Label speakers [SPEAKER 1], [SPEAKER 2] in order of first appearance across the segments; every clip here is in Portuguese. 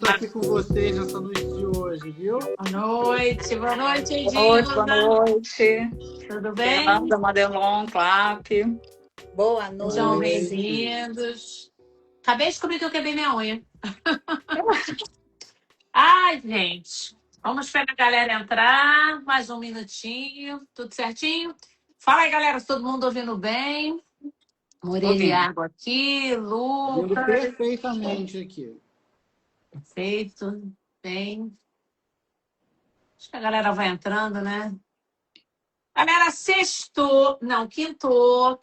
[SPEAKER 1] estou aqui com vocês nessa noite de hoje, viu?
[SPEAKER 2] Boa noite,
[SPEAKER 3] Oi, boa noite.
[SPEAKER 2] Tudo bem?
[SPEAKER 3] Fernanda Madelon, Clap.
[SPEAKER 4] Boa noite.
[SPEAKER 2] Sejam bem-vindos. Acabei de descobrir que eu quebrei minha unha. Ai, gente. Vamos esperar a galera entrar. Mais um minutinho. Tudo certinho? Fala aí, galera. Se todo mundo ouvindo bem. Moreliago aqui,
[SPEAKER 1] Vendo
[SPEAKER 2] Lucas.
[SPEAKER 1] perfeitamente aqui.
[SPEAKER 2] Perfeito. Bem. Acho que a galera vai entrando, né? Galera, sextou. Não, quintou.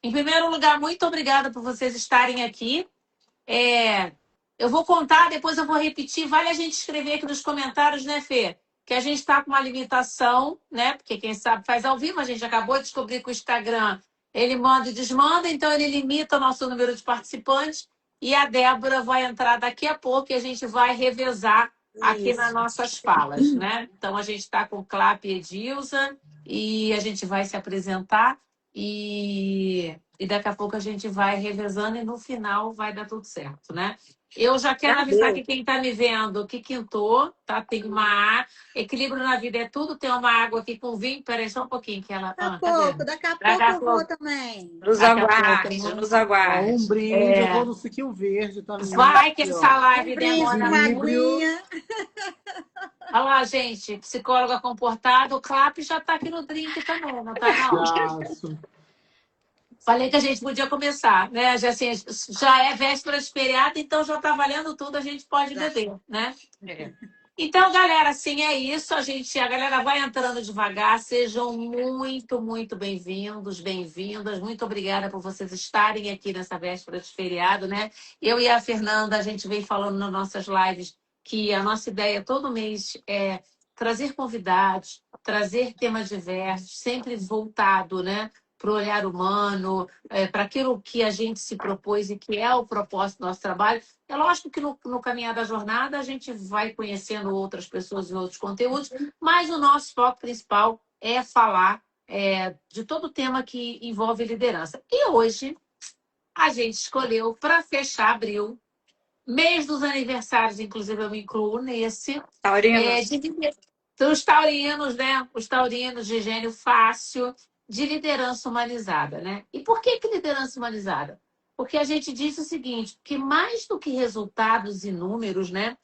[SPEAKER 2] Em primeiro lugar, muito obrigada por vocês estarem aqui. Eu vou contar, depois eu vou repetir. Vale a gente escrever aqui nos comentários, né, Fê? Que a gente está com uma limitação, né? Porque quem sabe faz ao vivo. A gente acabou de descobrir que o Instagram, ele manda e desmanda, então ele limita o nosso número de participantes. E a Débora vai entrar daqui a pouco e a gente vai revezar aqui nas nossas falas, né? Então a gente está com Clap e Edilza e a gente vai se apresentar e daqui a pouco a gente vai revezando e no final vai dar tudo certo, né? Eu já quero avisar que quem está me vendo que quintou, tá? Tem uma equilíbrio na vida é tudo, tem uma água aqui com vinho. Peraí, só um pouquinho que ela.
[SPEAKER 4] Daqui a pouco eu vou também.
[SPEAKER 3] Nos aguarde, nos aguarde.
[SPEAKER 1] Um brinde, eu vou no suquinho verde, tá?
[SPEAKER 2] Vai que essa live demora
[SPEAKER 4] uma aguinha.
[SPEAKER 2] Olha lá, gente, psicóloga comportada, o Clap já está aqui no drink também, não tá não?
[SPEAKER 1] Isso.
[SPEAKER 2] Falei que a gente podia começar, né? Já, assim, já é véspera de feriado, então já está valendo tudo, a gente pode beber, né? Então, galera, assim é isso. A galera vai entrando devagar. Sejam muito, muito bem-vindos, bem-vindas. Muito obrigada por vocês estarem aqui nessa véspera de feriado, né? Eu e a Fernanda, a gente vem falando nas nossas lives que a nossa ideia todo mês é trazer convidados, trazer temas diversos, sempre voltado, né? Para o olhar humano, para aquilo que a gente se propôs e que é o propósito do nosso trabalho. É lógico que no caminhar da jornada a gente vai conhecendo outras pessoas e outros conteúdos, mas o nosso foco principal é falar de todo tema que envolve liderança. E hoje a gente escolheu, para fechar abril, mês dos aniversários, inclusive eu me incluo nesse, os taurinos, né? Os taurinos de gênio fácil, de liderança humanizada, né? E por que liderança humanizada? Porque a gente disse o seguinte, que mais do que resultados e números, né?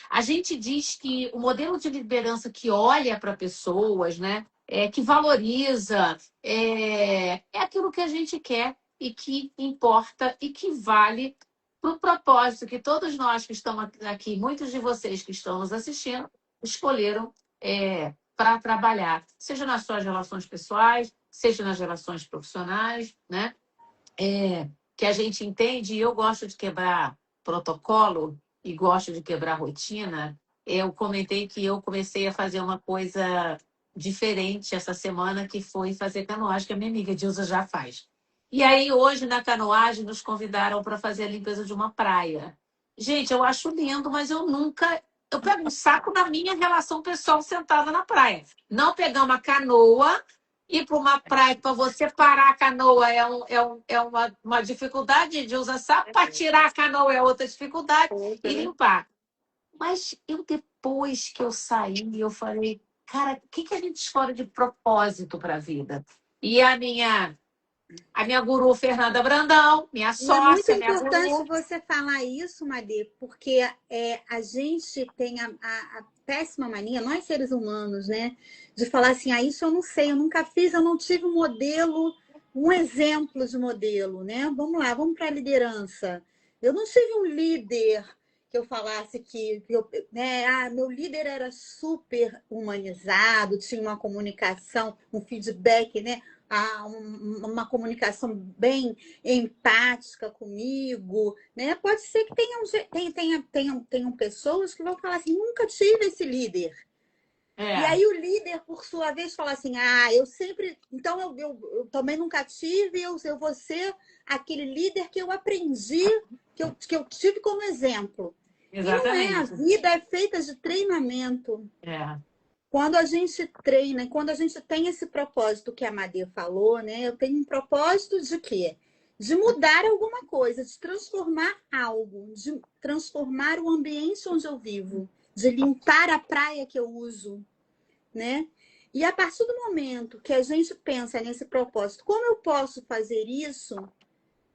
[SPEAKER 2] A gente diz que o modelo de liderança que olha para pessoas, né? Que valoriza, é aquilo que a gente quer e que importa e que vale para o propósito que todos nós que estamos aqui, muitos de vocês que estão nos assistindo, escolheram para trabalhar, seja nas suas relações pessoais, seja nas relações profissionais, né? Que a gente entende, e eu gosto de quebrar protocolo e gosto de quebrar rotina. Eu comentei que eu comecei a fazer uma coisa diferente essa semana, que foi fazer canoagem, que a minha amiga Dilza já faz. E aí, hoje, na canoagem, nos convidaram para fazer a limpeza de uma praia. Gente, eu acho lindo, mas eu nunca... Eu pego um saco na minha relação pessoal sentada na praia. Não pegar uma canoa, ir para uma praia, para você parar a canoa é uma dificuldade de usar sapo, para tirar a canoa é outra dificuldade, e limpar. Mas depois que eu saí, eu falei, cara, o que a gente escolhe de propósito para a vida? E a minha guru Fernanda Brandão, minha sócia,
[SPEAKER 4] é muito importante
[SPEAKER 2] guru.
[SPEAKER 4] você falar isso, Madê, porque a gente tem a péssima mania, nós seres humanos, né? De falar assim, isso eu não sei, eu nunca fiz, eu não tive um modelo, um exemplo de modelo, né? Vamos lá, vamos para a liderança. Eu não tive um líder que eu falasse que meu líder era super humanizado, tinha uma comunicação, um feedback, né? Uma comunicação bem empática comigo, né? Pode ser que tenham pessoas que vão falar assim, nunca tive esse líder. E aí o líder, por sua vez, fala assim, eu sempre... Então, eu também nunca tive, eu vou ser aquele líder que eu aprendi, que eu tive como exemplo.
[SPEAKER 2] Exatamente.
[SPEAKER 4] E não é, a vida é feita de treinamento. Quando a gente treina, quando a gente tem esse propósito que a Madê falou, né? Eu tenho um propósito de quê? de mudar alguma coisa, de transformar algo, de transformar o ambiente onde eu vivo, de limpar a praia que eu uso, né? E a partir do momento que a gente pensa nesse propósito, como eu posso fazer isso,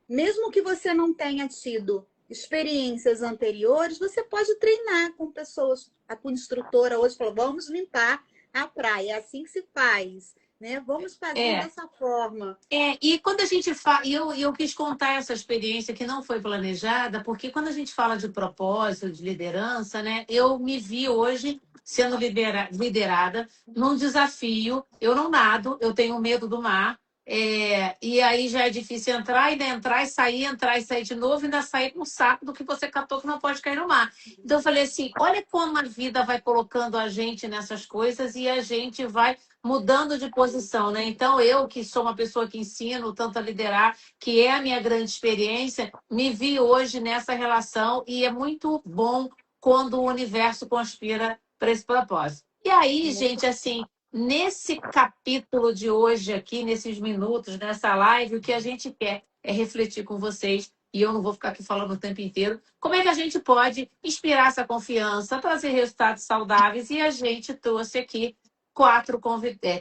[SPEAKER 4] mesmo que você não tenha tido experiências anteriores, você pode treinar com pessoas, com instrutora hoje falou, vamos limpar a praia, é assim que se faz, né? Vamos fazer dessa forma.
[SPEAKER 2] E quando a gente fala, eu quis contar essa experiência que não foi planejada, porque quando a gente fala de propósito, de liderança, né, eu me vi hoje sendo liderada num desafio. Eu não nado, eu tenho medo do mar. E aí já é difícil entrar e sair de novo, e ainda sair com o saco do que você catou que não pode cair no mar. Então eu falei assim: olha como a vida vai colocando a gente nessas coisas e a gente vai mudando de posição, né? Então, eu que sou uma pessoa que ensino tanto a liderar, que é a minha grande experiência, me vi hoje nessa relação e é muito bom quando o universo conspira para esse propósito. E aí, gente, assim, nesse capítulo de hoje aqui, nesses minutos, nessa live, o que a gente quer é refletir com vocês, e eu não vou ficar aqui falando o tempo inteiro, como é que a gente pode inspirar essa confiança, trazer resultados saudáveis, e a gente trouxe aqui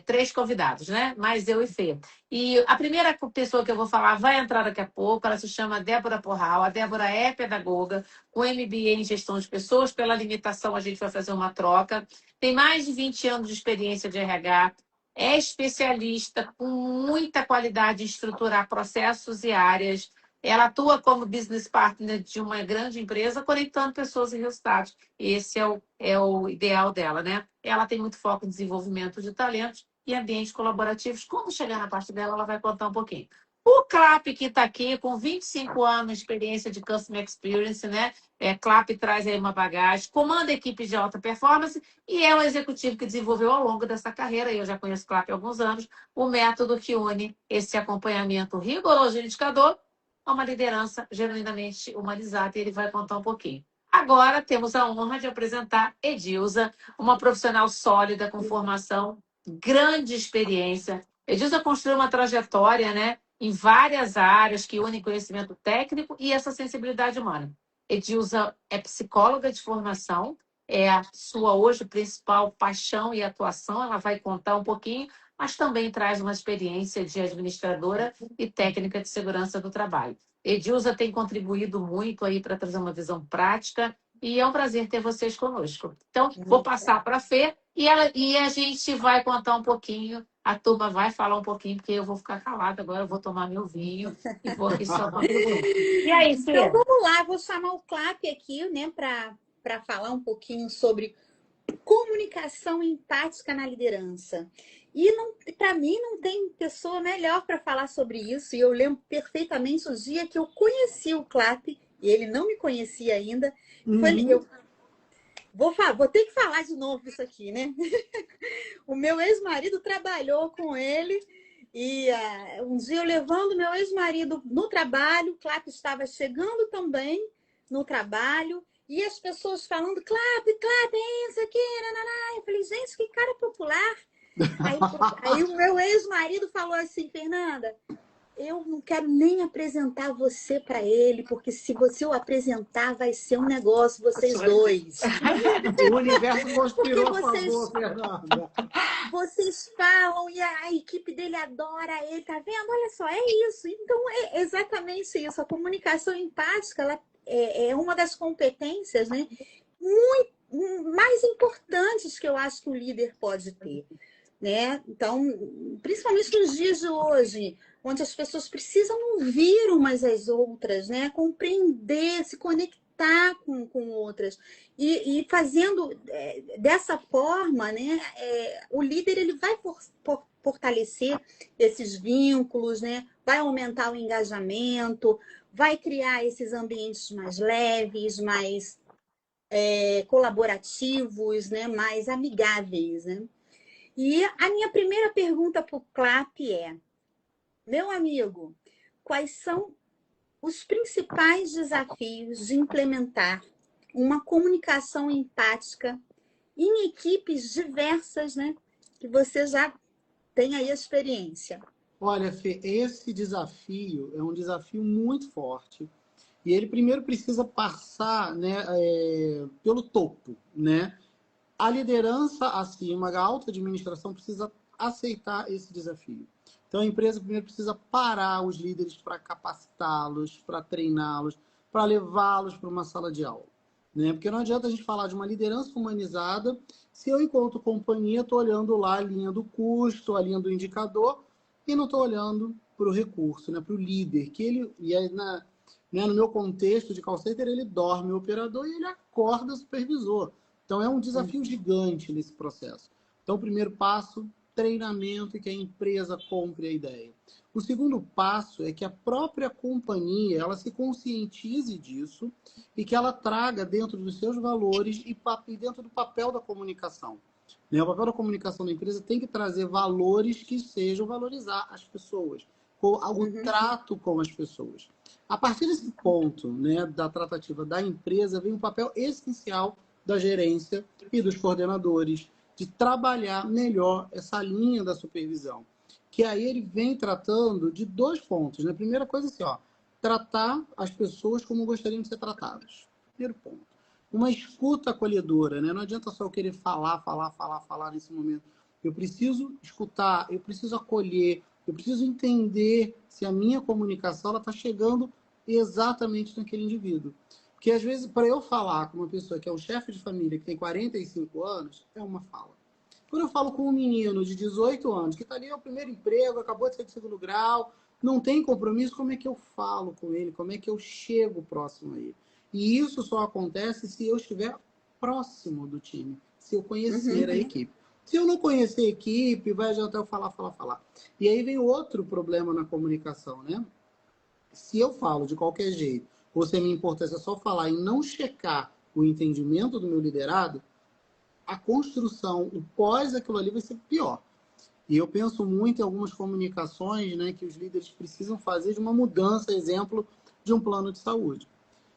[SPEAKER 2] três convidados, né? Mais eu e Fê. E a primeira pessoa que eu vou falar vai entrar daqui a pouco, ela se chama Débora Porral. A Débora é pedagoga, com MBA em gestão de pessoas. Pela limitação, a gente vai fazer uma troca. Tem mais de 20 anos de experiência de RH, é especialista com muita qualidade em estruturar processos e áreas. Ela atua como business partner de uma grande empresa, conectando pessoas e resultados. Esse é o ideal dela, né? Ela tem muito foco em desenvolvimento de talentos e ambientes colaborativos. Quando chegar na parte dela, ela vai contar um pouquinho. O Clap, que está aqui com 25 anos de experiência de Customer Experience, né? Clap traz aí uma bagagem, comanda equipes de alta performance e é o executivo que desenvolveu ao longo dessa carreira, e eu já conheço o Clap há alguns anos, o método que une esse acompanhamento rigoroso de indicador a uma liderança genuinamente humanizada, e ele vai contar um pouquinho. Agora temos a honra de apresentar Edilza, uma profissional sólida, com formação, grande experiência. Edilza construiu uma trajetória, né, em várias áreas que unem conhecimento técnico e essa sensibilidade humana. Edilza é psicóloga de formação, é a sua hoje principal paixão e atuação. Ela vai contar um pouquinho, mas também traz uma experiência de administradora e técnica de segurança do trabalho. Edilza tem contribuído muito aí para trazer uma visão prática e é um prazer ter vocês conosco. Então, vou passar para a Fê e a gente vai contar um pouquinho, a turma vai falar um pouquinho, porque eu vou ficar calada agora, eu vou tomar meu vinho e vou aqui só contribuir. E aí, Fê?
[SPEAKER 4] Então, vamos lá, vou chamar o Clap aqui, né, para falar um pouquinho sobre comunicação empática na liderança. E para mim não tem pessoa melhor para falar sobre isso. E eu lembro perfeitamente o dia que eu conheci o Clap, e ele não me conhecia ainda. Eu vou ter que falar de novo isso aqui, né? O meu ex-marido trabalhou com ele. E um dia eu levando meu ex-marido no trabalho, o Clap estava chegando também no trabalho. E as pessoas falando, Clap, é isso aqui, nananá. Eu falei, gente, que cara popular. Aí o meu ex-marido falou assim, Fernanda, eu não quero nem apresentar você para ele, porque se você o apresentar, vai ser um negócio, vocês dois.
[SPEAKER 1] O universo conspirou a
[SPEAKER 4] vocês,
[SPEAKER 1] favor, Fernanda.
[SPEAKER 4] Vocês falam e a equipe dele adora ele, tá vendo? Olha só, é isso. Então, é exatamente isso. A comunicação empática, ela é uma das competências, né, muito mais importantes que eu acho que o líder pode ter, né? Então, principalmente nos dias de hoje, onde as pessoas precisam ouvir umas às outras, né, compreender, se conectar com outras e fazendo dessa forma, né, o líder ele vai fortalecer esses vínculos, né, vai aumentar o engajamento, vai criar esses ambientes mais leves, mais colaborativos, né? Mais amigáveis. Né? E a minha primeira pergunta para o Clap é, meu amigo, quais são os principais desafios de implementar uma comunicação empática em equipes diversas, né? Que você já tem aí a experiência?
[SPEAKER 1] Olha, Fê, esse desafio é um desafio muito forte. E ele primeiro precisa passar, né, pelo topo, né? A liderança acima, a alta administração precisa aceitar esse desafio. Então a empresa primeiro precisa parar os líderes para capacitá-los, para treiná-los, para levá-los para uma sala de aula. Né? Porque não adianta a gente falar de uma liderança humanizada se eu, enquanto companhia, estou olhando lá a linha do custo, a linha do indicador, e não estou olhando para o recurso, né? Para o líder, que ele, e aí né, no meu contexto de call center, ele dorme o operador e ele acorda o supervisor. Então, é um desafio gigante nesse processo. Então, o primeiro passo, treinamento e que a empresa compre a ideia. O segundo passo é que a própria companhia ela se conscientize disso e que ela traga dentro dos seus valores e dentro do papel da comunicação. Né? O papel da comunicação da empresa tem que trazer valores que sejam valorizar as pessoas, com algum trato com as pessoas. A partir desse ponto, né, da tratativa da empresa, vem um papel essencial da gerência e dos coordenadores de trabalhar melhor essa linha da supervisão. Que aí ele vem tratando de 2 pontos. Né? Primeira coisa assim, ó, tratar as pessoas como gostariam de ser tratadas. Primeiro ponto. Uma escuta acolhedora, né? Não adianta só eu querer falar nesse momento. Eu preciso escutar, eu preciso acolher, eu preciso entender se a minha comunicação está chegando exatamente naquele indivíduo. Porque, às vezes, para eu falar com uma pessoa que é um chefe de família que tem 45 anos, é uma fala. Quando eu falo com um menino de 18 anos, que está ali no primeiro emprego, acabou de ser de 2º grau, não tem compromisso, como é que eu falo com ele? Como é que eu chego próximo a ele? E isso só acontece se eu estiver próximo do time, se eu conhecer a equipe. Se eu não conhecer a equipe, vai adiantar eu falar. E aí vem outro problema na comunicação, né? Se eu falo de qualquer jeito, ou se a minha importância é só falar e não checar o entendimento do meu liderado, a construção, o pós aquilo ali vai ser pior. E eu penso muito em algumas comunicações, né, que os líderes precisam fazer de uma mudança, exemplo, de um plano de saúde.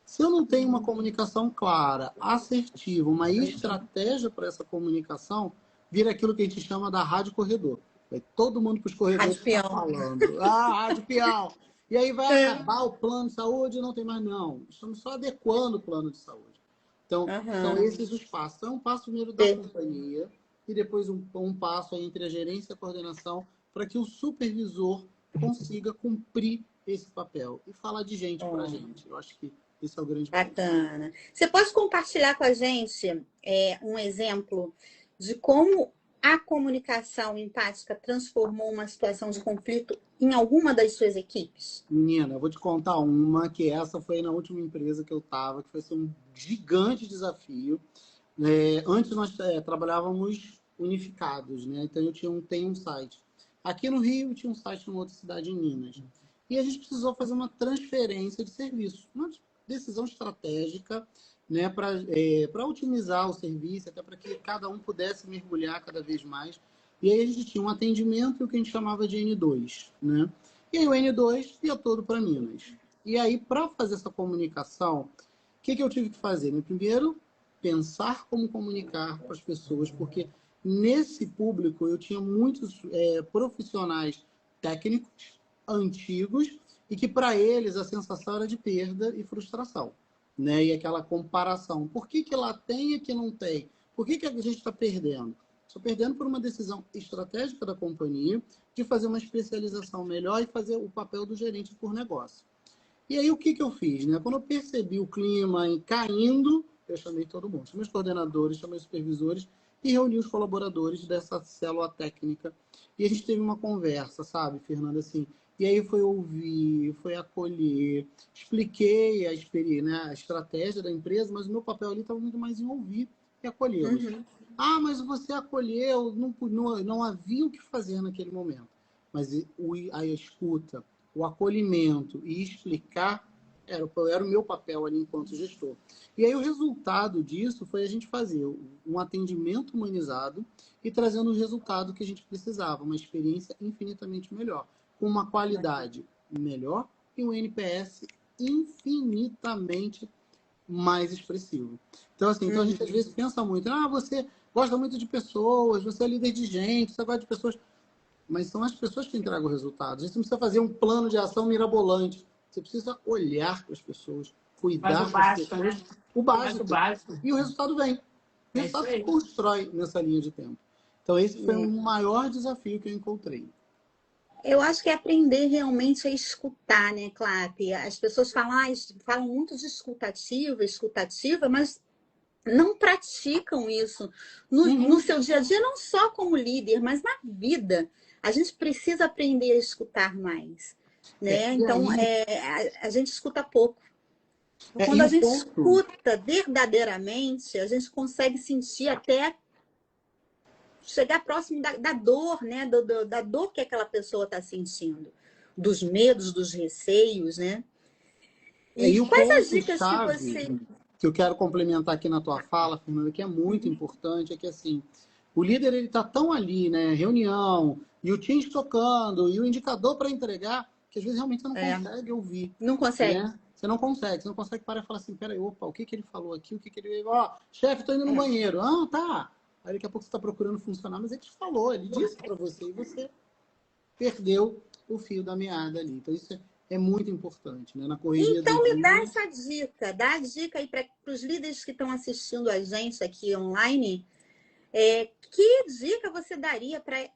[SPEAKER 1] Se eu não tenho uma comunicação clara, assertiva, uma estratégia para essa comunicação, vira aquilo que a gente chama da rádio corredor. Vai todo mundo para os corredores falando. Rádio peão. E aí vai acabar o plano de saúde e não tem mais não. Estamos só adequando o plano de saúde. Então, são esses os passos. Então, é um passo primeiro da companhia e depois um passo aí entre a gerência e a coordenação para que o supervisor consiga cumprir esse papel e falar de gente para gente. Eu acho que esse é o grande ponto.
[SPEAKER 4] Bacana. Você pode compartilhar com a gente um exemplo de como a comunicação empática transformou uma situação de conflito em alguma das suas equipes?
[SPEAKER 1] Menina, eu vou te contar uma, que essa foi na última empresa que eu estava, que foi assim, um gigante desafio. Antes nós trabalhávamos unificados, né? Então eu tenho um site. Aqui no Rio tinha um site numa outra cidade em Minas. E a gente precisou fazer uma transferência de serviço. Uma decisão estratégica, né, para otimizar o serviço, até para que cada um pudesse mergulhar cada vez mais. E aí a gente tinha um atendimento e o que a gente chamava de N2, né? E aí o N2 ia todo para Minas. E aí, para fazer essa comunicação, o que eu tive que fazer? Primeiro, pensar como comunicar com as pessoas, porque nesse público eu tinha muitos profissionais técnicos, antigos, e que para eles a sensação era de perda e frustração. Né? E aquela comparação. Por que lá tem e aqui não tem? Por que a gente está perdendo? Estou perdendo por uma decisão estratégica da companhia de fazer uma especialização melhor e fazer o papel do gerente por negócio. E aí o que eu fiz? Né? Quando eu percebi o clima caindo, eu chamei todo mundo. Chamei os coordenadores, chamei os supervisores e reuni os colaboradores dessa célula técnica. E a gente teve uma conversa, sabe, Fernanda, assim... E aí foi ouvir, foi acolher, expliquei a estratégia da empresa, mas o meu papel ali estava muito mais em ouvir e acolhê-los. Ah, mas você acolheu, não havia o que fazer naquele momento. Mas a escuta, o acolhimento e explicar era o meu papel ali enquanto gestor. E aí o resultado disso foi a gente fazer um atendimento humanizado e trazendo o resultado que a gente precisava, uma experiência infinitamente melhor, com uma qualidade melhor e um NPS infinitamente mais expressivo. Então, assim, a gente às vezes pensa muito, você gosta muito de pessoas, você é líder de gente, você gosta de pessoas. mas são as pessoas que entregam o resultado. Você não precisa fazer um plano de ação mirabolante. Você precisa olhar para as pessoas,
[SPEAKER 2] Faz
[SPEAKER 1] cuidar
[SPEAKER 2] o
[SPEAKER 1] das
[SPEAKER 2] básico,
[SPEAKER 1] pessoas,
[SPEAKER 2] né?
[SPEAKER 1] o
[SPEAKER 2] Faz o
[SPEAKER 1] básico.
[SPEAKER 2] básico.
[SPEAKER 1] E o resultado vem. O
[SPEAKER 2] É isso
[SPEAKER 1] resultado se
[SPEAKER 2] aí.
[SPEAKER 1] constrói nessa linha de tempo. Então, esse foi o maior desafio que eu encontrei.
[SPEAKER 4] Eu acho que é aprender realmente a escutar, né, Clap? As pessoas falam muito de escutativa, mas não praticam isso no seu dia a dia, não só como líder, mas na vida. A gente precisa aprender a escutar mais, né?
[SPEAKER 1] E
[SPEAKER 4] Então,
[SPEAKER 1] aí,
[SPEAKER 4] a gente escuta pouco.
[SPEAKER 1] e
[SPEAKER 4] Quando a
[SPEAKER 1] o
[SPEAKER 4] gente
[SPEAKER 1] ponto...
[SPEAKER 4] escuta verdadeiramente, a gente consegue sentir até chegar próximo da dor, né? Da dor que aquela pessoa está sentindo, dos medos, dos receios, né? E
[SPEAKER 1] E o
[SPEAKER 4] quais as dicas que
[SPEAKER 1] ponto-chave
[SPEAKER 4] você.
[SPEAKER 1] que eu quero complementar aqui na tua fala, Fernanda, que é muito importante, é que assim, o líder ele está tão ali, né? Reunião, e o Teams tocando, e o indicador para entregar, que às vezes realmente você não consegue ouvir.
[SPEAKER 4] Não consegue.
[SPEAKER 1] Né? Você não consegue parar e falar assim, peraí, opa, o que ele falou aqui, o que ele... Ó, chefe, tô indo no banheiro. Ah, tá. Aí daqui a pouco você está procurando funcionar, mas ele te falou, ele disse para você, e você perdeu o fio da meada ali. Então isso é muito importante, né? Na correria
[SPEAKER 4] Então,
[SPEAKER 1] do
[SPEAKER 4] me dá
[SPEAKER 1] dia.
[SPEAKER 4] essa dica, dá a dica aí para os líderes que estão assistindo a gente aqui online. Que dica você daria para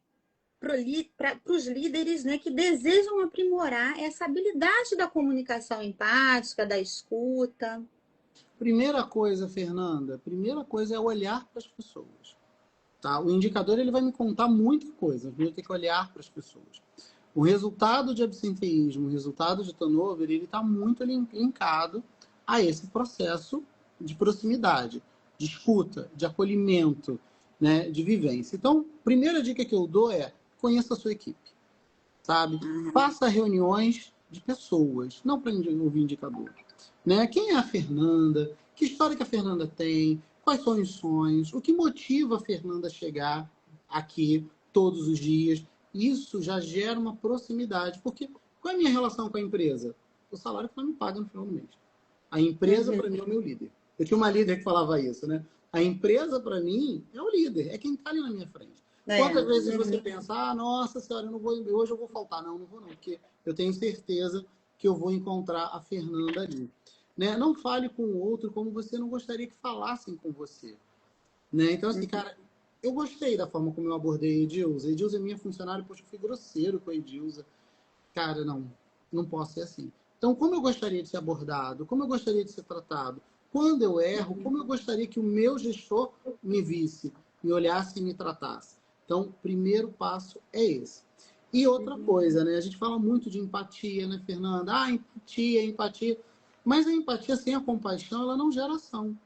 [SPEAKER 4] os líderes, né, que desejam aprimorar essa habilidade da comunicação empática, da escuta?
[SPEAKER 1] Primeira coisa, Fernanda, primeira coisa é olhar para as pessoas. Tá? O indicador ele vai me contar muita coisa, eu tenho que olhar para as pessoas. O resultado de absenteísmo, o resultado de turnover, ele está muito linkado a esse processo de proximidade, de escuta, de acolhimento, né, de vivência. Então, primeira dica que eu dou é conheça a sua equipe, sabe? Faça reuniões de pessoas, não para ouvir indicador. Né? Quem é a Fernanda? Que história que a Fernanda tem? Quais são os sonhos? O que motiva a Fernanda a chegar aqui todos os dias? Isso já gera uma proximidade. Porque qual é a minha relação com a empresa? O salário que ela me paga no final do mês. A empresa, para mim, é o meu líder. Eu tinha uma líder que falava isso, né? A empresa, para mim, é o líder. É quem está ali na minha frente. Quantas vezes você pensa, ah, nossa senhora, eu não vou, hoje eu vou faltar. Não, não vou não, porque eu tenho certeza que eu vou encontrar a Fernanda ali. Né? Não fale com o outro como você não gostaria que falassem com você. Né? Então, assim, cara, eu gostei da forma como eu abordei a Edilza. A Edilza é minha funcionária, poxa, eu fui grosseiro com a Edilza. Cara, não posso ser assim. Então, como eu gostaria de ser abordado? Como eu gostaria de ser tratado? Quando eu erro, como eu gostaria que o meu gestor me visse, me olhasse e me tratasse? Então, o primeiro passo é esse. E outra coisa, né? A gente fala muito de empatia, né, Fernanda? Ah, empatia, empatia. Mas a empatia sem a compaixão, ela não gera ação.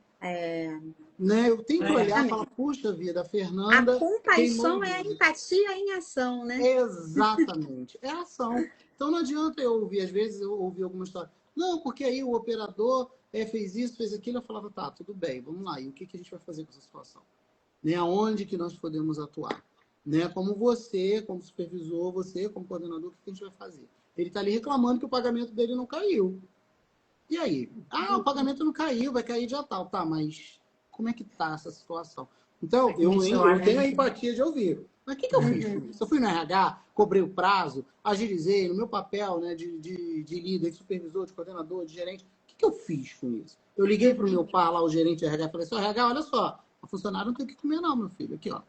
[SPEAKER 1] Né? Eu tenho que olhar e falar, puxa vida, a Fernanda...
[SPEAKER 4] A compaixão é a empatia em ação, né?
[SPEAKER 1] Exatamente. É ação. Então não adianta eu ouvir, às vezes eu ouvi alguma história. Não, porque aí o operador fez isso, fez aquilo. Eu falava, tá, tudo bem, vamos lá. E o que a gente vai fazer com essa situação? Né? Aonde que nós podemos atuar? Né? Como você, como supervisor, você, como coordenador, o que a gente vai fazer? Ele está ali reclamando que o pagamento dele não caiu. E aí? Ah, o pagamento não caiu, vai cair dia tal. Tá, mas como é que tá essa situação? Então, eu tenho a empatia de ouvir. Mas o que eu fiz com isso? Eu fui no RH, cobrei o prazo, agilizei no meu papel, né, de líder, de supervisor, de coordenador, de gerente. O que eu fiz com isso? Eu liguei para o meu par lá, o gerente de RH, e falei assim, RH, olha só, a funcionária não tem o que comer não, meu filho. Aqui, ó.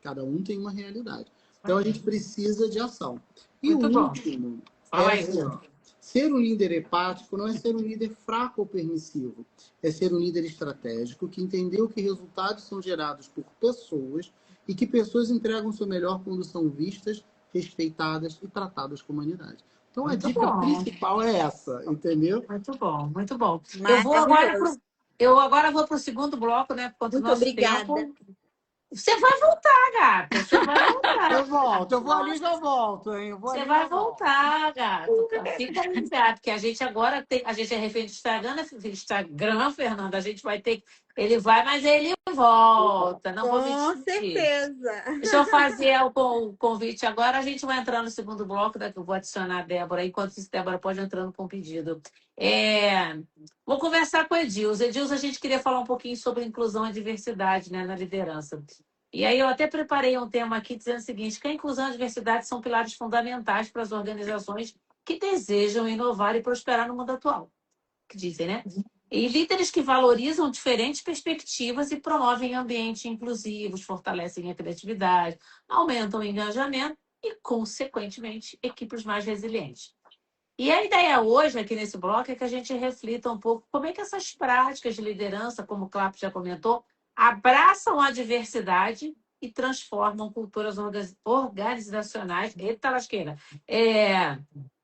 [SPEAKER 1] Cada um tem uma realidade. Então, a gente precisa de ação. E
[SPEAKER 2] Muito
[SPEAKER 1] o
[SPEAKER 2] bom.
[SPEAKER 1] último
[SPEAKER 2] Fala
[SPEAKER 1] é
[SPEAKER 2] aí,
[SPEAKER 1] assim, ó, ser um líder empático não é ser um líder fraco ou permissivo. É ser um líder estratégico que entendeu que resultados são gerados por pessoas e que pessoas entregam o seu melhor quando são vistas, respeitadas e tratadas com humanidade. Então, a dica principal é essa, entendeu?
[SPEAKER 2] Muito bom, muito bom.
[SPEAKER 4] Maravilhoso.
[SPEAKER 2] Eu agora vou para o segundo bloco, né? Por conta do
[SPEAKER 4] Muito
[SPEAKER 2] nosso
[SPEAKER 4] obrigada.
[SPEAKER 2] tempo. Você vai voltar, gata. Você vai voltar.
[SPEAKER 1] Eu volto, eu vou ali e já volto, hein? Eu vou
[SPEAKER 2] Você
[SPEAKER 1] ali e
[SPEAKER 2] vai
[SPEAKER 1] já volto.
[SPEAKER 2] voltar, gato. Fica ligado, porque a gente agora tem. A gente é refém do Instagram, né? Instagram, Fernanda. A gente vai ter que. Ele vai, mas ele volta. Não vou
[SPEAKER 4] Com
[SPEAKER 2] mentir.
[SPEAKER 4] certeza.
[SPEAKER 2] Deixa eu fazer o convite agora. A gente vai entrar no segundo bloco, né, que eu vou adicionar a Débora. Enquanto isso, Débora pode entrando com o pedido. Vou conversar com o Edilza. Edilza, a gente queria falar um pouquinho sobre inclusão e diversidade, né, na liderança. E aí eu até preparei um tema aqui dizendo o seguinte, que a inclusão e a diversidade são pilares fundamentais para as organizações que desejam inovar e prosperar no mundo atual. Que dizem, né? E líderes que valorizam diferentes perspectivas e promovem ambientes inclusivos, fortalecem a criatividade, aumentam o engajamento e, consequentemente, equipes mais resilientes. E a ideia hoje, aqui nesse bloco, é que a gente reflita um pouco como é que essas práticas de liderança, como o Clap já comentou, abraçam a diversidade e transformam culturas organizacionais, eita lasqueira,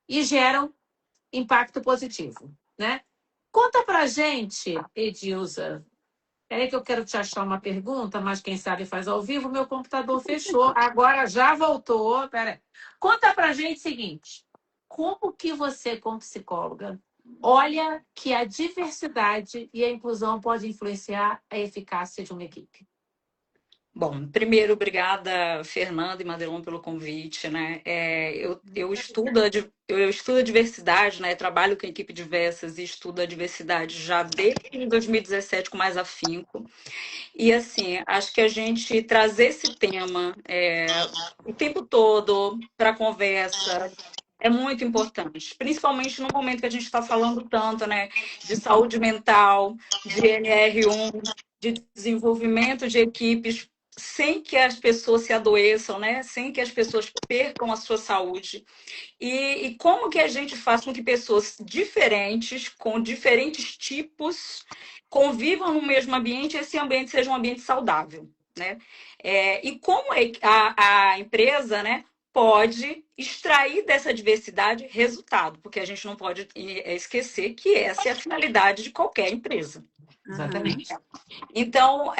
[SPEAKER 2] e geram impacto positivo, né? Conta pra gente, Edilza. Peraí que eu quero te achar uma pergunta, mas quem sabe faz ao vivo. Meu computador fechou, agora já voltou. Peraí. Conta pra gente o seguinte. Como que você, como psicóloga, olha que a diversidade e a inclusão podem influenciar a eficácia de uma equipe?
[SPEAKER 3] Bom, primeiro, obrigada, Fernanda e Madelon, pelo convite, né? Eu estudo a diversidade, né? Trabalho com equipe diversas e estudo a diversidade já desde 2017 com mais afinco. E, assim, acho que a gente trazer esse tema o tempo todo para a conversa é muito importante, principalmente no momento que a gente está falando tanto, né, de saúde mental, de NR1, de desenvolvimento de equipes sem que as pessoas se adoeçam, né, sem que as pessoas percam a sua saúde. E como que a gente faz com que pessoas diferentes, com diferentes tipos, convivam no mesmo ambiente e esse ambiente seja um ambiente saudável, né? E como a empresa, né, pode extrair dessa diversidade resultado, porque a gente não pode esquecer que essa é a finalidade de qualquer empresa.
[SPEAKER 2] Exatamente.
[SPEAKER 3] Então,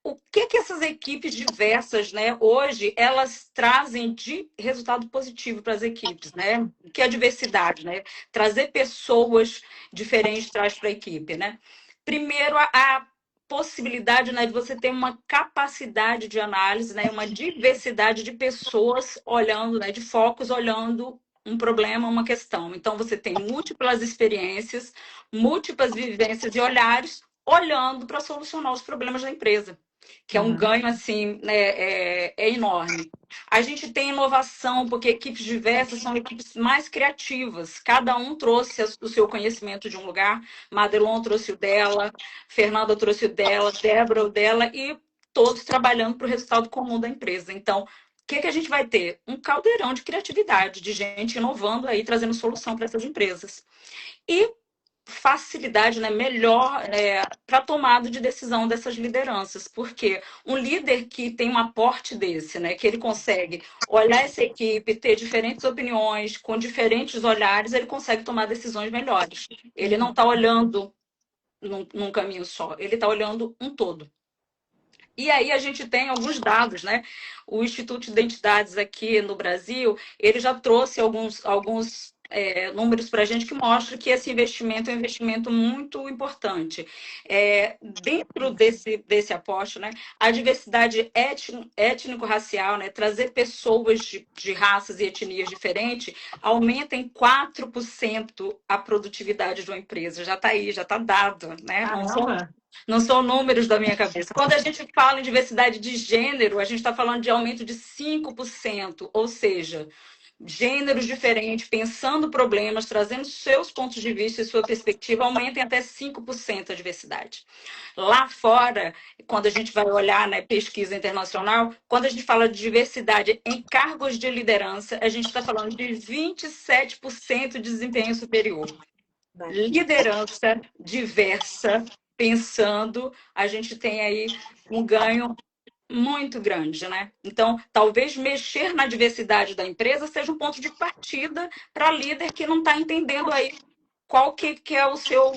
[SPEAKER 3] o que essas equipes diversas, né, hoje, elas trazem de resultado positivo para as equipes, né? O que é a diversidade, né? Trazer pessoas diferentes traz para a equipe, né? Primeiro, a possibilidade, né, de você ter uma capacidade de análise, né, uma diversidade de pessoas olhando, né, de focos olhando um problema, uma questão. Então, você tem múltiplas experiências, múltiplas vivências e olhares olhando para solucionar os problemas da empresa, que é um ganho, assim, né, é enorme. A gente tem inovação, porque equipes diversas são equipes mais criativas. Cada um trouxe o seu conhecimento de um lugar. Madelon trouxe o dela, Fernanda trouxe o dela, Débora o dela, e todos trabalhando para o resultado comum da empresa. Então, o que a gente vai ter? Um caldeirão de criatividade, de gente inovando aí, trazendo solução para essas empresas. E facilidade, né, melhor para a tomada de decisão dessas lideranças, porque um líder que tem um aporte desse, né, que ele consegue olhar essa equipe, ter diferentes opiniões, com diferentes olhares, ele consegue tomar decisões melhores. Ele não está olhando num caminho só, ele está olhando um todo. E aí a gente tem alguns dados, né? O Instituto de Identidades aqui no Brasil, ele já trouxe alguns números para a gente que mostram que esse investimento é um investimento muito importante. Dentro desse aporte, né, a diversidade étnico-racial, né, trazer pessoas de raças e etnias diferentes, aumenta em 4% a produtividade de uma empresa. Já está aí, já está dado, né? Não são números da minha cabeça. Quando a gente fala em diversidade de gênero, a gente está falando de aumento de 5%, ou seja, gêneros diferentes, pensando problemas, trazendo seus pontos de vista e sua perspectiva, aumentem até 5% a diversidade. Lá fora, quando a gente vai olhar na pesquisa internacional, quando a gente fala de diversidade em cargos de liderança, a gente está falando de 27% de desempenho superior. Liderança diversa, pensando, a gente tem aí um ganho muito grande, né? Então, talvez mexer na diversidade da empresa seja um ponto de partida para líder que não está entendendo aí qual que é o seu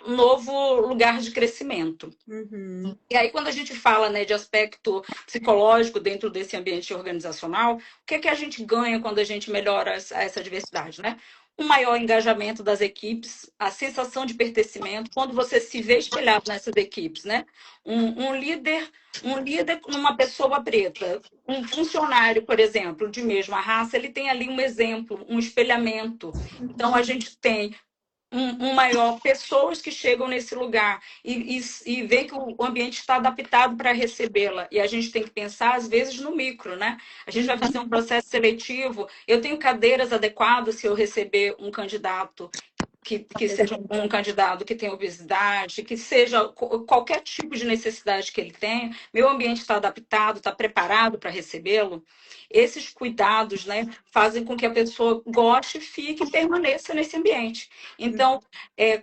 [SPEAKER 3] novo lugar de crescimento.
[SPEAKER 4] Uhum.
[SPEAKER 3] E aí, quando a gente fala, né, de aspecto psicológico dentro desse ambiente organizacional, o que a gente ganha quando a gente melhora essa diversidade, né? Um maior engajamento das equipes, a sensação de pertencimento, quando você se vê espelhado nessas equipes, né? Um líder numa pessoa preta, um funcionário, por exemplo, de mesma raça, ele tem ali um exemplo, um espelhamento. Então, a gente tem um maior pessoas que chegam nesse lugar e vê que o ambiente está adaptado para recebê-la. E a gente tem que pensar, às vezes, no micro, né? A gente vai fazer um processo seletivo. Eu tenho cadeiras adequadas se eu receber um candidato que seja um candidato que tenha obesidade, que seja qualquer tipo de necessidade que ele tenha, meu ambiente está adaptado, está preparado para recebê-lo. Esses cuidados, né, fazem com que a pessoa goste, fique e permaneça nesse ambiente. Então,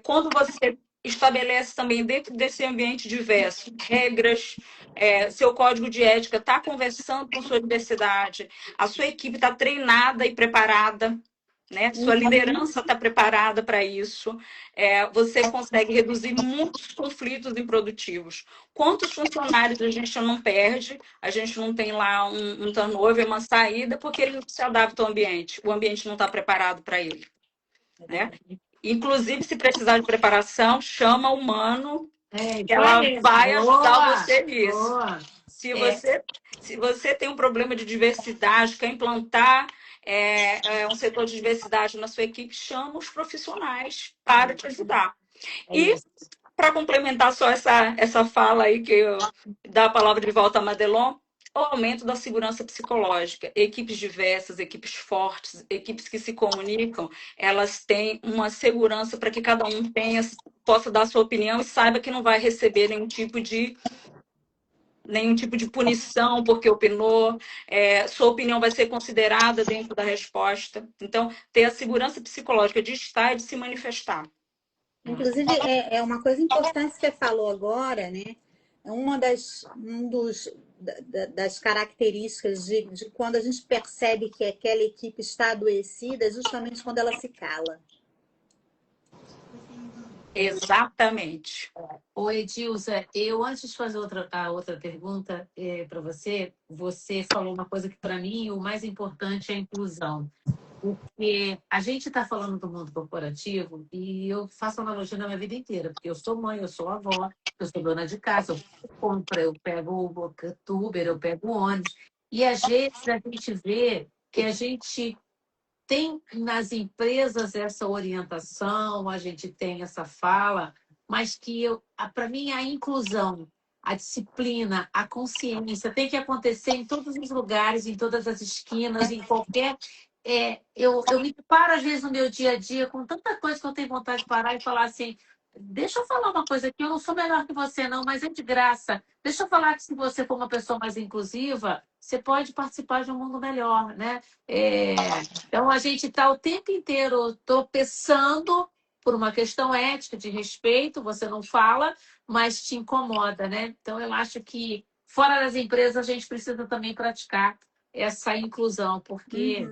[SPEAKER 3] quando você estabelece também dentro desse ambiente diverso regras, seu código de ética está conversando com sua diversidade, a sua equipe está treinada e preparada, né? Sua liderança está preparada para isso. Você consegue reduzir muitos conflitos improdutivos. Quantos funcionários a gente não perde? A gente não tem lá um turnover, uma saída, porque ele não se adapta ao ambiente. O ambiente não está preparado para ele. Né? Inclusive, se precisar de preparação, chama o Mano, que ela vai ajudar você nisso. Se você tem um problema de diversidade, quer implantar um setor de diversidade na sua equipe, chama os profissionais para te ajudar. E, para complementar só essa fala aí, que eu dá a palavra de volta a Madelon, o aumento da segurança psicológica. Equipes diversas, equipes fortes, equipes que se comunicam, elas têm uma segurança para que cada um possa dar sua opinião e saiba que não vai receber nenhum tipo de punição porque opinou, sua opinião vai ser considerada dentro da resposta. Então, ter a segurança psicológica de estar e de se manifestar.
[SPEAKER 4] Inclusive, é uma coisa importante que você falou agora, né? Das características de quando a gente percebe que aquela equipe está adoecida é justamente quando ela se cala.
[SPEAKER 3] Exatamente.
[SPEAKER 2] Oi, Edilza, eu antes de fazer a outra pergunta para você, você falou uma coisa que para mim o mais importante é a inclusão. Porque a gente está falando do mundo corporativo e eu faço analogia na minha vida inteira, porque eu sou mãe, eu sou avó, eu sou dona de casa, eu compro, eu pego o Uber, eu pego o ônibus. E às vezes a gente vê que a gente tem nas empresas essa orientação, a gente tem essa fala, mas que para mim a inclusão, a disciplina, a consciência tem que acontecer em todos os lugares, em todas as esquinas, em qualquer. Eu me paro às vezes no meu dia a dia com tanta coisa que eu tenho vontade de parar e falar assim. Deixa eu falar uma coisa aqui, eu não sou melhor que você, não, mas é de graça. Deixa eu falar que se você for uma pessoa mais inclusiva, você pode participar de um mundo melhor, né? Então, a gente está o tempo inteiro tropeçando por uma questão ética, de respeito, você não fala, mas te incomoda, né? Então, eu acho que fora das empresas a gente precisa também praticar essa inclusão, porque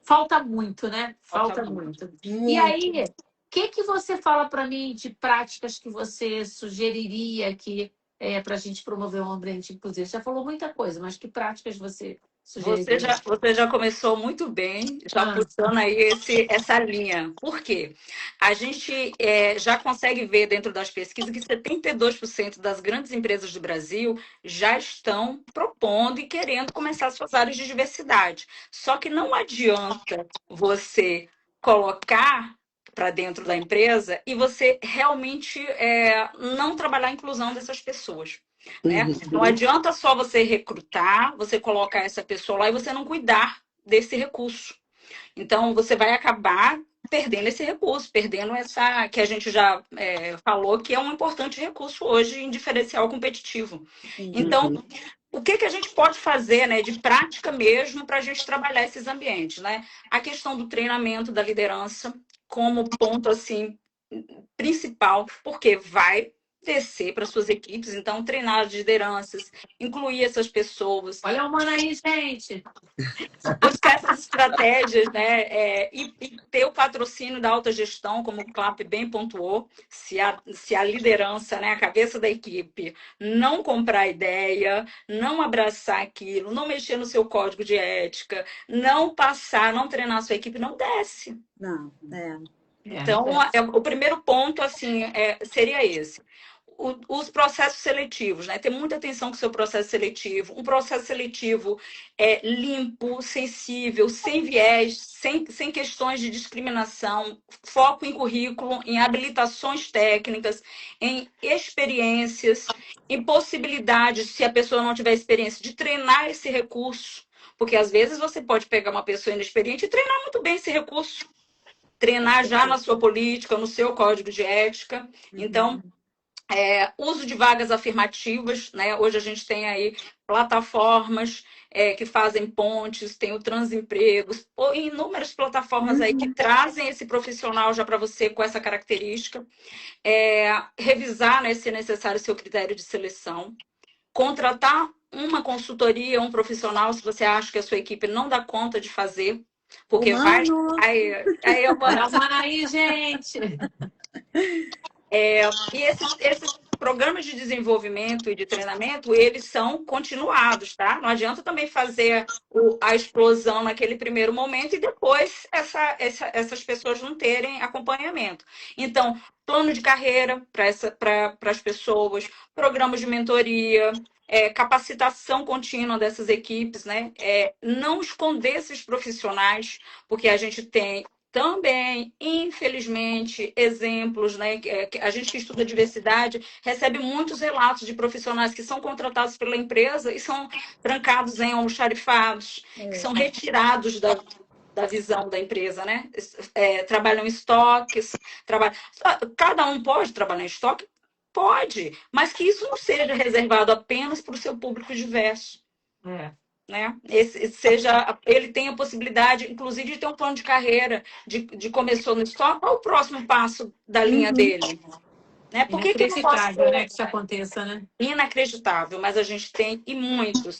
[SPEAKER 2] falta muito, né? Falta muito. E aí, o que você fala para mim de práticas que você sugeriria que para a gente promover um ambiente inclusivo? Você já falou muita coisa, mas que práticas você sugeriria?
[SPEAKER 3] Você já começou muito bem, já puxando aí essa linha. Por quê? A gente já consegue ver dentro das pesquisas que 72% das grandes empresas do Brasil já estão propondo e querendo começar suas áreas de diversidade. Só que não adianta você colocar para dentro da empresa e você realmente não trabalhar a inclusão dessas pessoas. Né? Não adianta só você recrutar, você colocar essa pessoa lá e você não cuidar desse recurso. Então, você vai acabar perdendo esse recurso, perdendo essa que a gente já falou que é um importante recurso hoje em diferencial competitivo. Então, o que a gente pode fazer, né, de prática mesmo para a gente trabalhar esses ambientes, né? A questão do treinamento da liderança como ponto assim principal, porque vai descer para suas equipes, então treinar as lideranças, incluir essas pessoas.
[SPEAKER 2] Olha o Mano aí, gente!
[SPEAKER 3] Buscar essas estratégias, né? E ter o patrocínio da alta gestão, como o Clap bem pontuou, se a liderança, né, a cabeça da equipe, não comprar ideia, não abraçar aquilo, não mexer no seu código de ética, não não treinar a sua equipe, não desce.
[SPEAKER 4] Não,
[SPEAKER 3] Então, o primeiro ponto assim, seria esse. os processos seletivos, né? Ter muita atenção com o seu processo seletivo. Um processo seletivo limpo, sensível, sem viés, sem questões de discriminação, foco em currículo, em habilitações técnicas, em experiências, em possibilidades, se a pessoa não tiver experiência, de treinar esse recurso. Porque às vezes você pode pegar uma pessoa inexperiente e treinar muito bem esse recurso. Treinar já na sua política, no seu código de ética. Então, uso de vagas afirmativas, né? Hoje a gente tem aí plataformas que fazem pontes, tem o Transempregos, inúmeras plataformas aí que trazem esse profissional já para você com essa característica. Revisar, né, se é necessário, o seu critério de seleção. Contratar uma consultoria, um profissional, se você acha que a sua equipe não dá conta de fazer, porque vai... Aí eu vou...
[SPEAKER 2] aí, gente!
[SPEAKER 3] E esses programas de desenvolvimento e de treinamento, eles são continuados, tá? Não adianta também fazer a explosão naquele primeiro momento e depois essas pessoas não terem acompanhamento. Então, plano de carreira para as pessoas, programas de mentoria, capacitação contínua dessas equipes, né? Não esconder esses profissionais, porque a gente tem também, infelizmente, exemplos, né? A gente que estuda diversidade recebe muitos relatos de profissionais que são contratados pela empresa e são trancados em almoxarifados, que são retirados da visão da empresa, né? Trabalham em estoques, cada um pode trabalhar em estoque? Pode, mas que isso não seja reservado apenas para o seu público diverso. Né? Ele tem a possibilidade, inclusive, de ter um plano de carreira, de começou no estoque, qual é o próximo passo da linha dele? Né? Por que não pode ter?
[SPEAKER 2] Né, que isso aconteça, né?
[SPEAKER 3] Inacreditável, mas a gente tem, e muitos.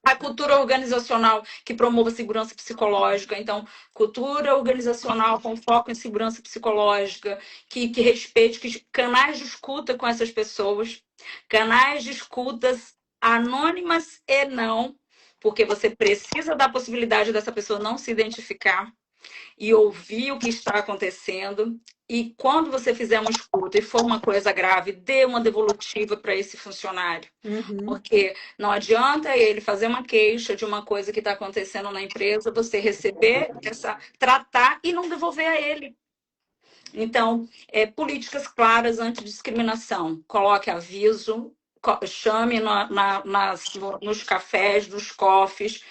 [SPEAKER 3] A cultura organizacional que promova segurança psicológica. Então, cultura organizacional com foco em segurança psicológica, que respeite, canais de escuta com essas pessoas, canais de escutas anônimas e não, porque você precisa dar a possibilidade dessa pessoa não se identificar e ouvir o que está acontecendo. E quando você fizer uma escuta e for uma coisa grave, dê uma devolutiva para esse funcionário. Porque não adianta ele fazer uma queixa de uma coisa que está acontecendo na empresa, você receber, tratar e não devolver a ele. Então, políticas claras antidiscriminação. Coloque aviso, chame nos cafés, nos coffees,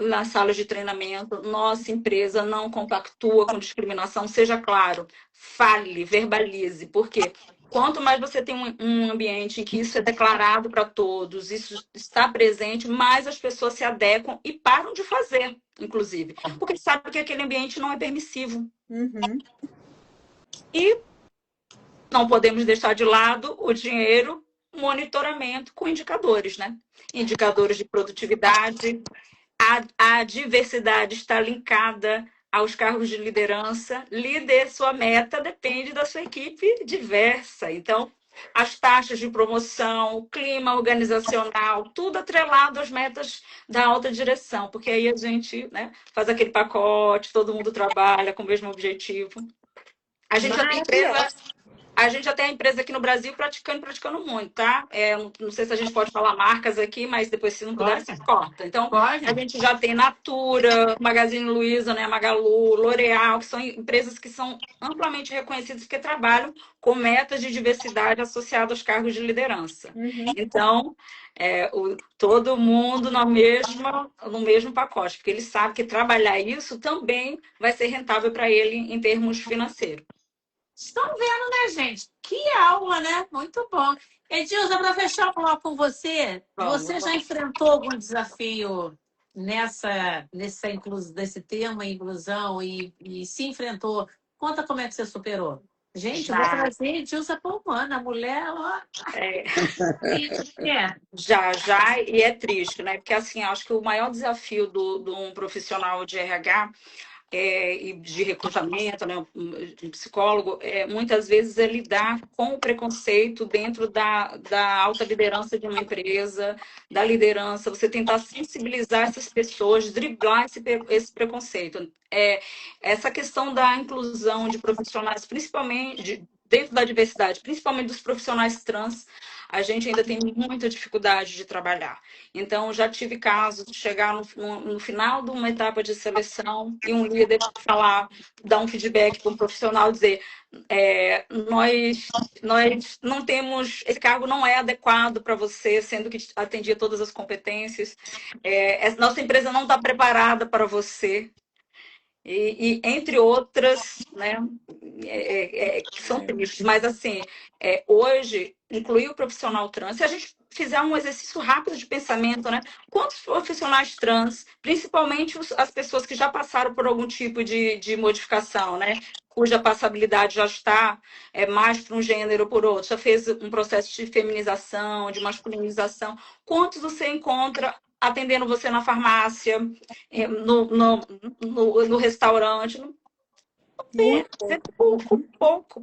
[SPEAKER 3] nas salas de treinamento. Nossa empresa não compactua com discriminação, seja claro. Fale, verbalize. Por quê? Quanto mais você tem um ambiente em que isso é declarado para todos, isso está presente, mais as pessoas se adequam e param de fazer, inclusive. Porque sabe que aquele ambiente não é permissivo. E não podemos deixar de lado o dinheiro, monitoramento com indicadores, né? Indicadores de produtividade. A diversidade está linkada aos cargos de liderança. Líder, sua meta depende da sua equipe diversa. Então, as taxas de promoção, o clima organizacional, tudo atrelado às metas da alta direção, porque aí a gente, né, faz aquele pacote, todo mundo trabalha com o mesmo objetivo. A gente já tem empresa aqui no Brasil praticando muito, tá? Não sei se a gente pode falar marcas aqui, mas depois, se não puder, se corta. Então, a gente já tem Natura, Magazine Luiza, né, Magalu, L'Oréal, que são empresas que são amplamente reconhecidas porque trabalham com metas de diversidade associadas aos cargos de liderança. Então, todo mundo no mesmo pacote, porque ele sabe que trabalhar isso também vai ser rentável para ele em termos financeiros.
[SPEAKER 2] Estão vendo, né, gente? Que aula, né? Muito bom. Edilza, para fechar o bloco com você, você já enfrentou algum desafio nesse tema, inclusão, e se enfrentou? Conta como é que você superou. Gente, eu vou trazer Edilza Pomana, a mulher, ó.
[SPEAKER 3] Já, e é triste, né? Porque, assim, acho que o maior desafio de um profissional de RH e de recrutamento, né, um psicólogo, muitas vezes é lidar com o preconceito dentro da alta liderança de uma empresa, da liderança, você tentar sensibilizar essas pessoas, driblar esse preconceito. Essa questão da inclusão de profissionais, principalmente dentro da diversidade, principalmente dos profissionais trans, a gente ainda tem muita dificuldade de trabalhar. Então, já tive casos de chegar no final de uma etapa de seleção e um líder falar, dar um feedback para um profissional, dizer nós não temos, esse cargo não é adequado para você, sendo que atendia todas as competências, nossa empresa não está preparada para você. E entre outras, né, que são tristes, mas assim, hoje, incluir o profissional trans, se a gente fizer um exercício rápido de pensamento, né, quantos profissionais trans, principalmente as pessoas que já passaram por algum tipo de modificação, né, cuja passabilidade já está mais para um gênero ou por outro, já fez um processo de feminização, de masculinização, quantos você encontra atendendo você na farmácia, no restaurante? Não tem, é pouco.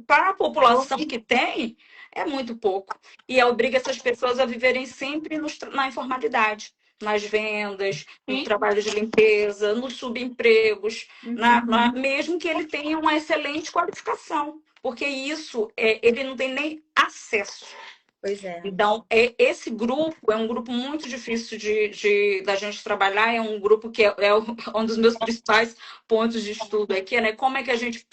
[SPEAKER 3] Para a população que tem, é muito pouco. E obriga essas pessoas a viverem sempre na informalidade, nas vendas, no trabalho de limpeza, nos subempregos, mesmo que ele tenha uma excelente qualificação, porque isso ele não tem nem acesso.
[SPEAKER 4] Pois é.
[SPEAKER 3] Então, esse grupo é um grupo muito difícil da gente trabalhar, é um grupo que é um dos meus principais pontos de estudo aqui, né? Como é que a gente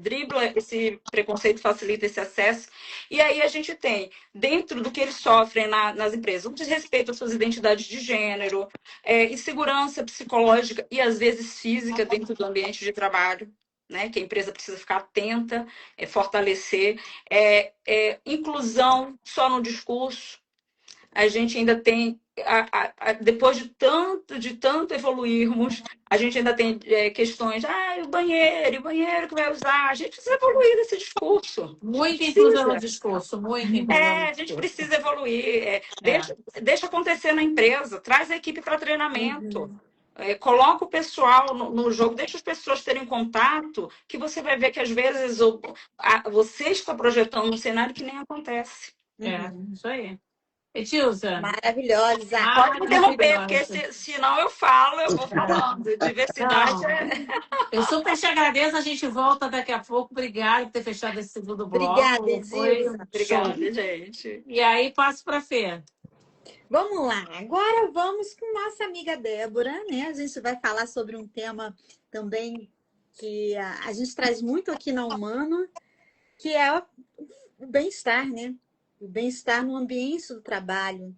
[SPEAKER 3] dribla esse preconceito, facilita esse acesso. E aí a gente tem, dentro do que eles sofrem nas empresas, um desrespeito às suas identidades de gênero, insegurança psicológica e, às vezes, física dentro do ambiente de trabalho, né, que a empresa precisa ficar atenta, fortalecer, inclusão só no discurso. A gente ainda tem, depois de tanto evoluirmos, a gente ainda tem questões, o banheiro que vai usar, a gente precisa evoluir nesse discurso.
[SPEAKER 2] Muita inclusão no discurso, muita inclusão.
[SPEAKER 3] A gente precisa evoluir, deixa acontecer na empresa, traz a equipe para treinamento. Coloca o pessoal no jogo, deixa as pessoas terem contato, que você vai ver que às vezes você está projetando um cenário que nem acontece.
[SPEAKER 2] Isso aí. Etilza.
[SPEAKER 4] Maravilhosa.
[SPEAKER 3] Pode me interromper, porque senão eu vou falando. Diversidade
[SPEAKER 2] Eu super te agradeço, a gente volta daqui a pouco. Obrigada por ter fechado esse segundo bloco.
[SPEAKER 4] Obrigada, Etilza.
[SPEAKER 3] Obrigada, gente.
[SPEAKER 2] E aí, passo para a Fê.
[SPEAKER 4] Vamos lá, agora vamos com nossa amiga Débora, né? A gente vai falar sobre um tema também que a gente traz muito aqui na Humano, que é o bem-estar, né? O bem-estar no ambiente do trabalho.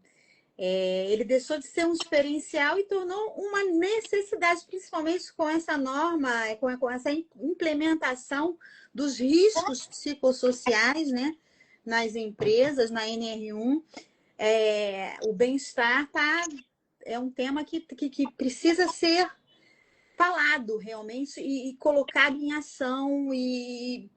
[SPEAKER 4] Ele deixou de ser um diferencial e tornou uma necessidade, principalmente com essa norma, com essa implementação dos riscos psicossociais, né? Nas empresas, na NR1. O bem-estar é um tema que precisa ser falado realmente e colocado em ação e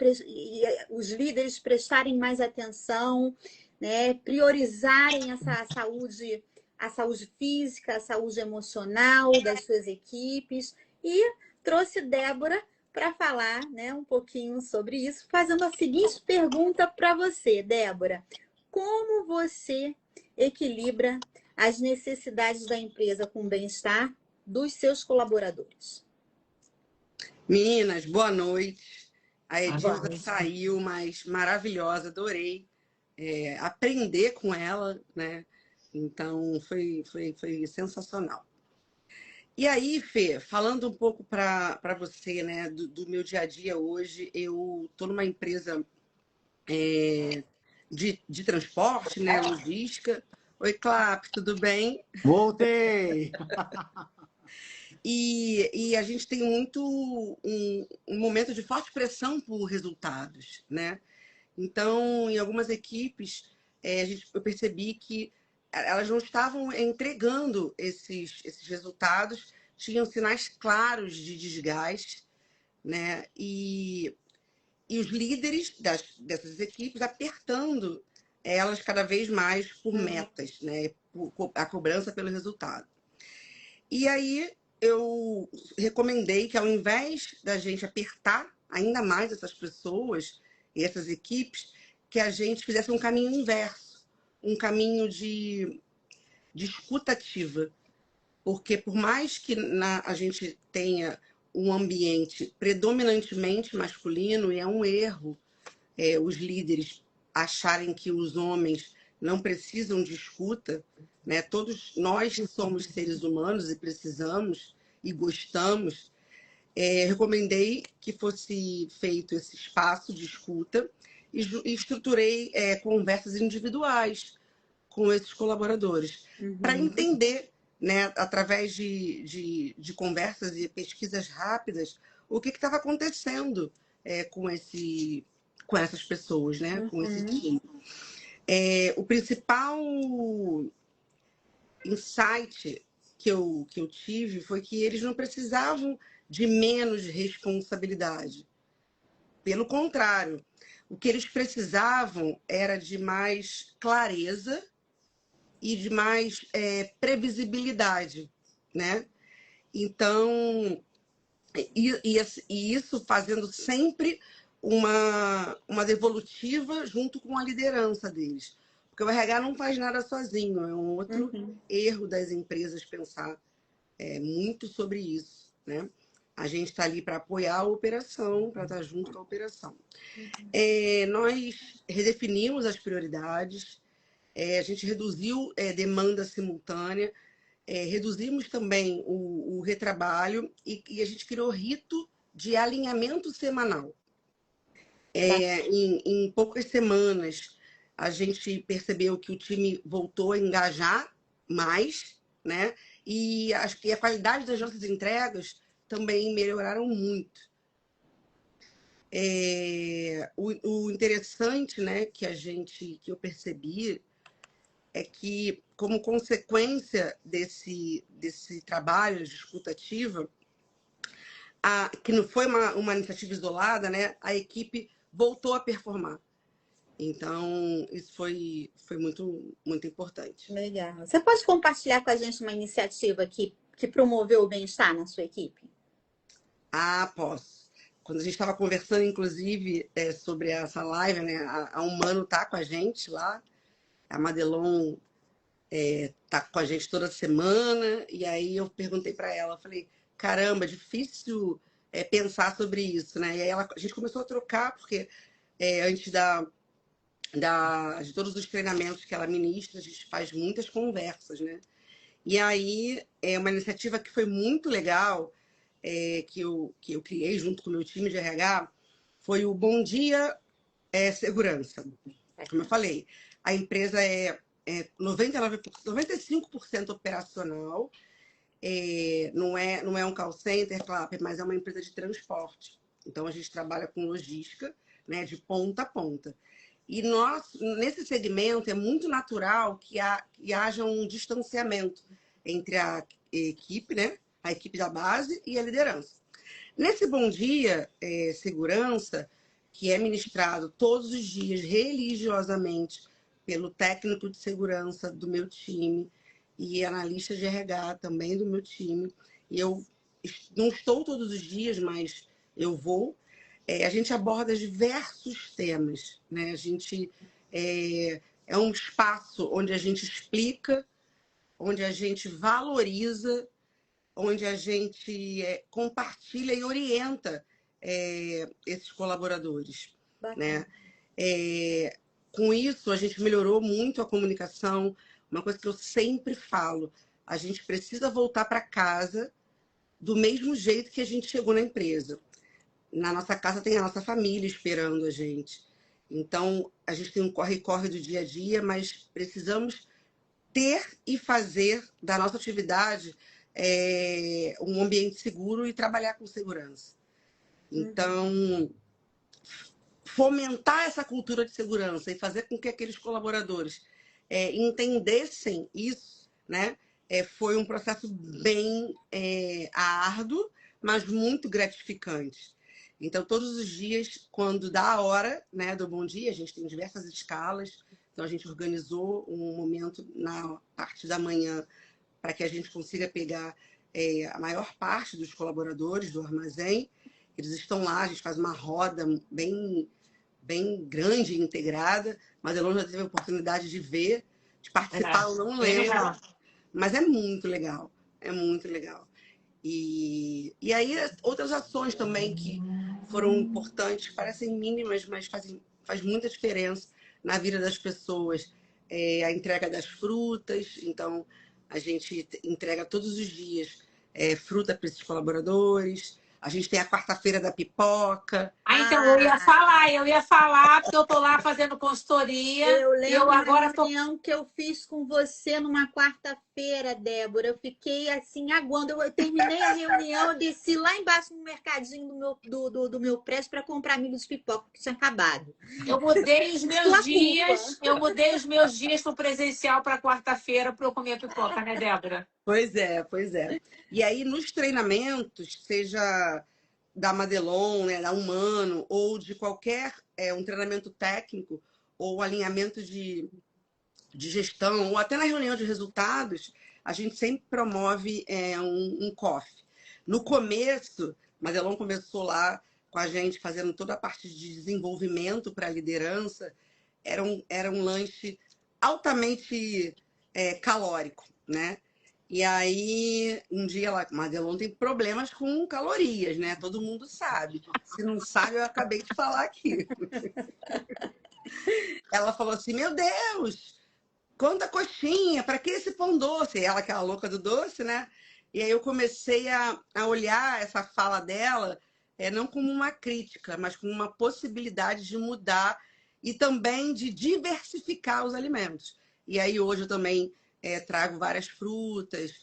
[SPEAKER 4] os líderes prestarem mais atenção, né, priorizarem a saúde física, a saúde emocional das suas equipes. E trouxe Débora para falar, né, um pouquinho sobre isso, fazendo a seguinte pergunta para você, Débora. Como você equilibra as necessidades da empresa com o bem-estar dos seus colaboradores?
[SPEAKER 5] Meninas, boa noite. A Edilza saiu, mas maravilhosa, adorei aprender com ela, né? Então, foi sensacional. E aí, Fê, falando um pouco para você, né, do meu dia a dia hoje, eu estou numa empresa de transporte, né, logística. Oi, Clap, tudo bem?
[SPEAKER 1] Voltei!
[SPEAKER 5] E a gente tem muito um momento de forte pressão por resultados, né? Então, em algumas equipes, eu percebi que elas não estavam entregando esses resultados, tinham sinais claros de desgaste, né? E os líderes dessas equipes apertando elas cada vez mais por metas, né? A cobrança pelo resultado. E aí eu recomendei que, ao invés da gente apertar ainda mais essas pessoas e essas equipes, que a gente fizesse um caminho inverso, um caminho de escuta ativa. Porque por mais que a gente tenha um ambiente predominantemente masculino, e é um erro os líderes acharem que os homens não precisam de escuta, né? Todos nós somos seres humanos e precisamos e gostamos. Recomendei que fosse feito esse espaço de escuta e estruturei conversas individuais com esses colaboradores para entender, né, através de conversas e pesquisas rápidas, o que estava acontecendo com essas pessoas, né, com esse time. O principal insight que eu tive foi que eles não precisavam de menos responsabilidade. Pelo contrário, o que eles precisavam era de mais clareza e de mais previsibilidade, né? Então, e isso fazendo sempre uma devolutiva junto com a liderança deles. Porque o RH não faz nada sozinho, é um outro erro das empresas pensar muito sobre isso, né? A gente está ali para apoiar a operação, para estar junto com a operação. Nós redefinimos as prioridades, a gente reduziu demanda simultânea, reduzimos também o retrabalho e a gente criou rito de alinhamento semanal. Em poucas semanas, a gente percebeu que o time voltou a engajar mais, né? E a qualidade das nossas entregas também melhoraram muito. O interessante, né, que eu percebi é que, como consequência desse trabalho de escuta ativa, que não foi uma iniciativa isolada, né, a equipe voltou a performar. Então, isso foi muito, muito importante.
[SPEAKER 4] Legal. Você pode compartilhar com a gente uma iniciativa que promoveu o bem-estar na sua equipe?
[SPEAKER 5] Posso. Quando a gente estava conversando, inclusive, sobre essa live, né, a Humano está com a gente lá, a Madelon tá com a gente toda semana, e aí eu perguntei para ela, falei, caramba, difícil pensar sobre isso, né? E aí a gente começou a trocar, porque antes de todos os treinamentos que ela ministra, a gente faz muitas conversas, né? E aí, uma iniciativa que foi muito legal, que eu criei junto com o meu time de RH, foi o Bom Dia Segurança. Como eu falei, a empresa é 95% operacional, não é um call center, Clapper, mas é uma empresa de transporte. Então, a gente trabalha com logística, né, de ponta a ponta. E nesse segmento, é muito natural que haja um distanciamento entre a equipe, né, a equipe da base e a liderança. Nesse Bom Dia Segurança, que é ministrado todos os dias religiosamente pelo técnico de segurança do meu time e analista de RH também do meu time, e eu não estou todos os dias, mas eu vou, a gente aborda diversos temas, né? A gente é um espaço onde a gente explica, onde a gente valoriza, onde a gente compartilha e orienta esses colaboradores, né? Com isso, a gente melhorou muito a comunicação. Uma coisa que eu sempre falo, a gente precisa voltar para casa do mesmo jeito que a gente chegou na empresa. Na nossa casa tem a nossa família esperando a gente. Então, a gente tem um corre-corre do dia a dia, mas precisamos ter e fazer da nossa atividade um ambiente seguro e trabalhar com segurança. Então, fomentar essa cultura de segurança e fazer com que aqueles colaboradores entendessem isso, né? Foi um processo bem árduo, mas muito gratificante. Então, todos os dias, quando dá a hora, né, do Bom Dia, a gente tem diversas escalas, então a gente organizou um momento na parte da manhã para que a gente consiga pegar a maior parte dos colaboradores do armazém. Eles estão lá, a gente faz uma roda bem grande e integrada. Madelon já teve a oportunidade de ver, de participar, eu não lembro, mas é muito legal, é muito legal. E aí outras ações também que foram importantes, parecem mínimas, mas faz faz muita diferença na vida das pessoas. A entrega das frutas, então a gente entrega todos os dias fruta para esses colaboradores. A gente tem a quarta-feira da pipoca.
[SPEAKER 2] Então eu ia falar, porque eu tô lá fazendo consultoria.
[SPEAKER 4] Eu
[SPEAKER 2] E
[SPEAKER 4] lembro
[SPEAKER 2] eu
[SPEAKER 4] da
[SPEAKER 2] agora tô.
[SPEAKER 4] reunião que eu fiz com você numa quarta-feira, Débora. Eu fiquei assim, aguando. Eu terminei a reunião, eu desci lá embaixo no mercadinho do meu prédio para comprar milho de pipoca, que tinha acabado.
[SPEAKER 2] Eu mudei os meus
[SPEAKER 4] Sua
[SPEAKER 2] dias,
[SPEAKER 4] culpa.
[SPEAKER 2] eu mudei os meus dias pro presencial para quarta-feira para eu comer pipoca, né, Débora?
[SPEAKER 5] Pois é, pois é. E aí, nos treinamentos, seja da Madelon, né, da Humano, ou de qualquer um treinamento técnico, ou alinhamento de gestão, ou até na reunião de resultados, a gente sempre promove um coffee. No começo, Madelon começou lá com a gente, fazendo toda a parte de desenvolvimento para a liderança, era um lanche altamente calórico, né? E aí, um dia ela, Madelon tem problemas com calorias, né? Todo mundo sabe. Se não sabe, eu acabei de falar aqui. Ela falou assim: meu Deus, quanta coxinha, para que esse pão doce? Ela, aquela louca do doce, né? E aí eu comecei a olhar essa fala dela, não como uma crítica, mas como uma possibilidade de mudar e também de diversificar os alimentos. E aí hoje eu também trago várias frutas,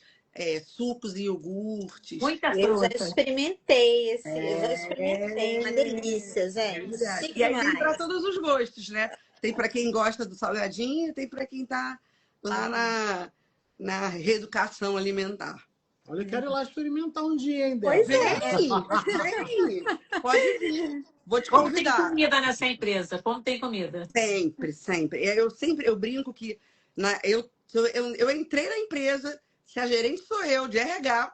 [SPEAKER 5] sucos e iogurtes.
[SPEAKER 2] Muita
[SPEAKER 4] Eu já
[SPEAKER 2] fruta.
[SPEAKER 4] experimentei esse, eu já experimentei, uma delícia, gente.
[SPEAKER 5] Verdade.
[SPEAKER 4] Chique
[SPEAKER 5] E aí tem para
[SPEAKER 4] demais.
[SPEAKER 5] todos os gostos, né? Tem para quem gosta do salgadinho, tem para quem está lá na reeducação alimentar.
[SPEAKER 1] Olha, eu quero ir lá experimentar um dia, hein,
[SPEAKER 4] Pois
[SPEAKER 1] Débora?
[SPEAKER 5] Vem, pode vir. Vou te
[SPEAKER 2] Como tem
[SPEAKER 5] convidar.
[SPEAKER 2] comida nessa empresa? Como tem comida?
[SPEAKER 5] Sempre, sempre. Eu brinco que eu entrei na empresa, se a gerente sou eu, de RH,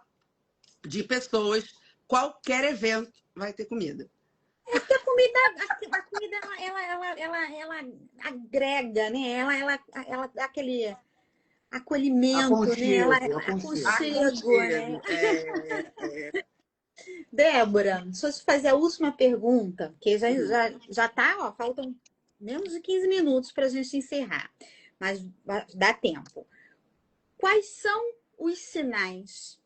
[SPEAKER 5] de pessoas, qualquer evento vai ter comida.
[SPEAKER 4] Porque a comida ela agrega, né? Ela dá aquele acolhimento, né? Ela aconchego, né? Débora, deixa eu te fazer a última pergunta, porque já tá, ó, faltam menos de 15 minutos para a gente encerrar, mas dá tempo. Quais são os sinais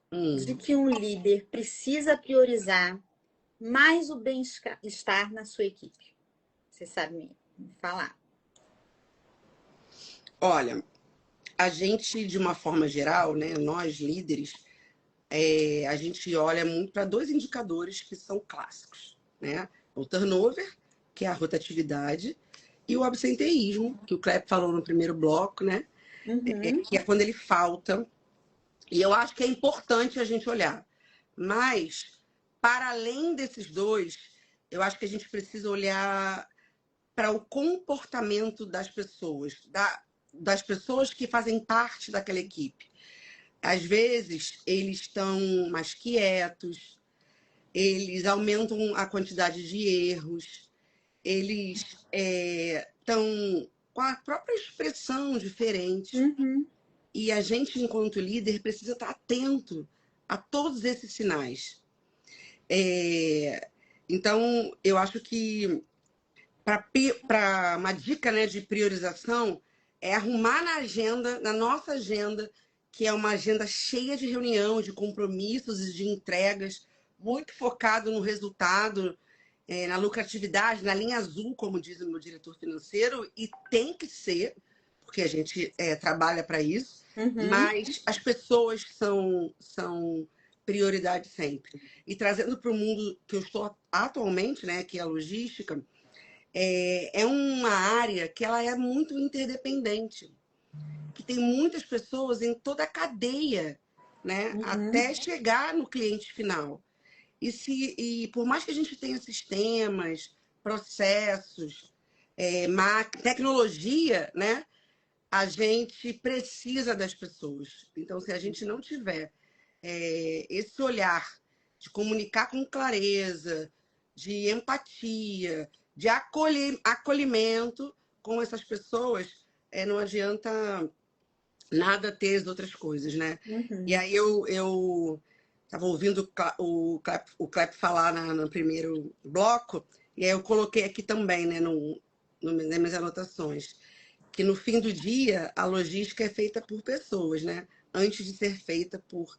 [SPEAKER 4] de que um líder precisa priorizar mais o bem-estar na sua equipe? Você sabe me falar?
[SPEAKER 5] Olha, a gente, de uma forma geral, né, nós líderes, a gente olha muito para dois indicadores que são clássicos, né? O turnover, que é a rotatividade, e o absenteísmo, que o Klepp falou no primeiro bloco, né? Que é quando ele falta. E eu acho que é importante a gente olhar. Mas, para além desses dois, eu acho que a gente precisa olhar para o comportamento das pessoas, das pessoas que fazem parte daquela equipe. Às vezes, eles estão mais quietos, eles aumentam a quantidade de erros, eles estão com a própria expressão diferente. E a gente, enquanto líder, precisa estar atento a todos esses sinais. Então, eu acho que para uma dica, né, de priorização é arrumar na nossa agenda, que é uma agenda cheia de reunião, de compromissos e de entregas, muito focado no resultado, na lucratividade, na linha azul, como diz o meu diretor financeiro, e tem que ser, porque a gente trabalha para isso, mas as pessoas são prioridade sempre. E trazendo para o mundo que eu estou atualmente, né, que é a logística, é uma área que ela é muito interdependente, que tem muitas pessoas em toda a cadeia, né, até chegar no cliente final. E por mais que a gente tenha sistemas, processos, tecnologia, né, a gente precisa das pessoas. Então, se a gente não tiver esse olhar de comunicar com clareza, de empatia, de acolhimento com essas pessoas, não adianta nada ter as outras coisas, né? E aí eu estava ouvindo o Klepp falar no primeiro bloco, e aí eu coloquei aqui também, né, nas minhas anotações, que no fim do dia a logística é feita por pessoas, né? Antes de ser feita por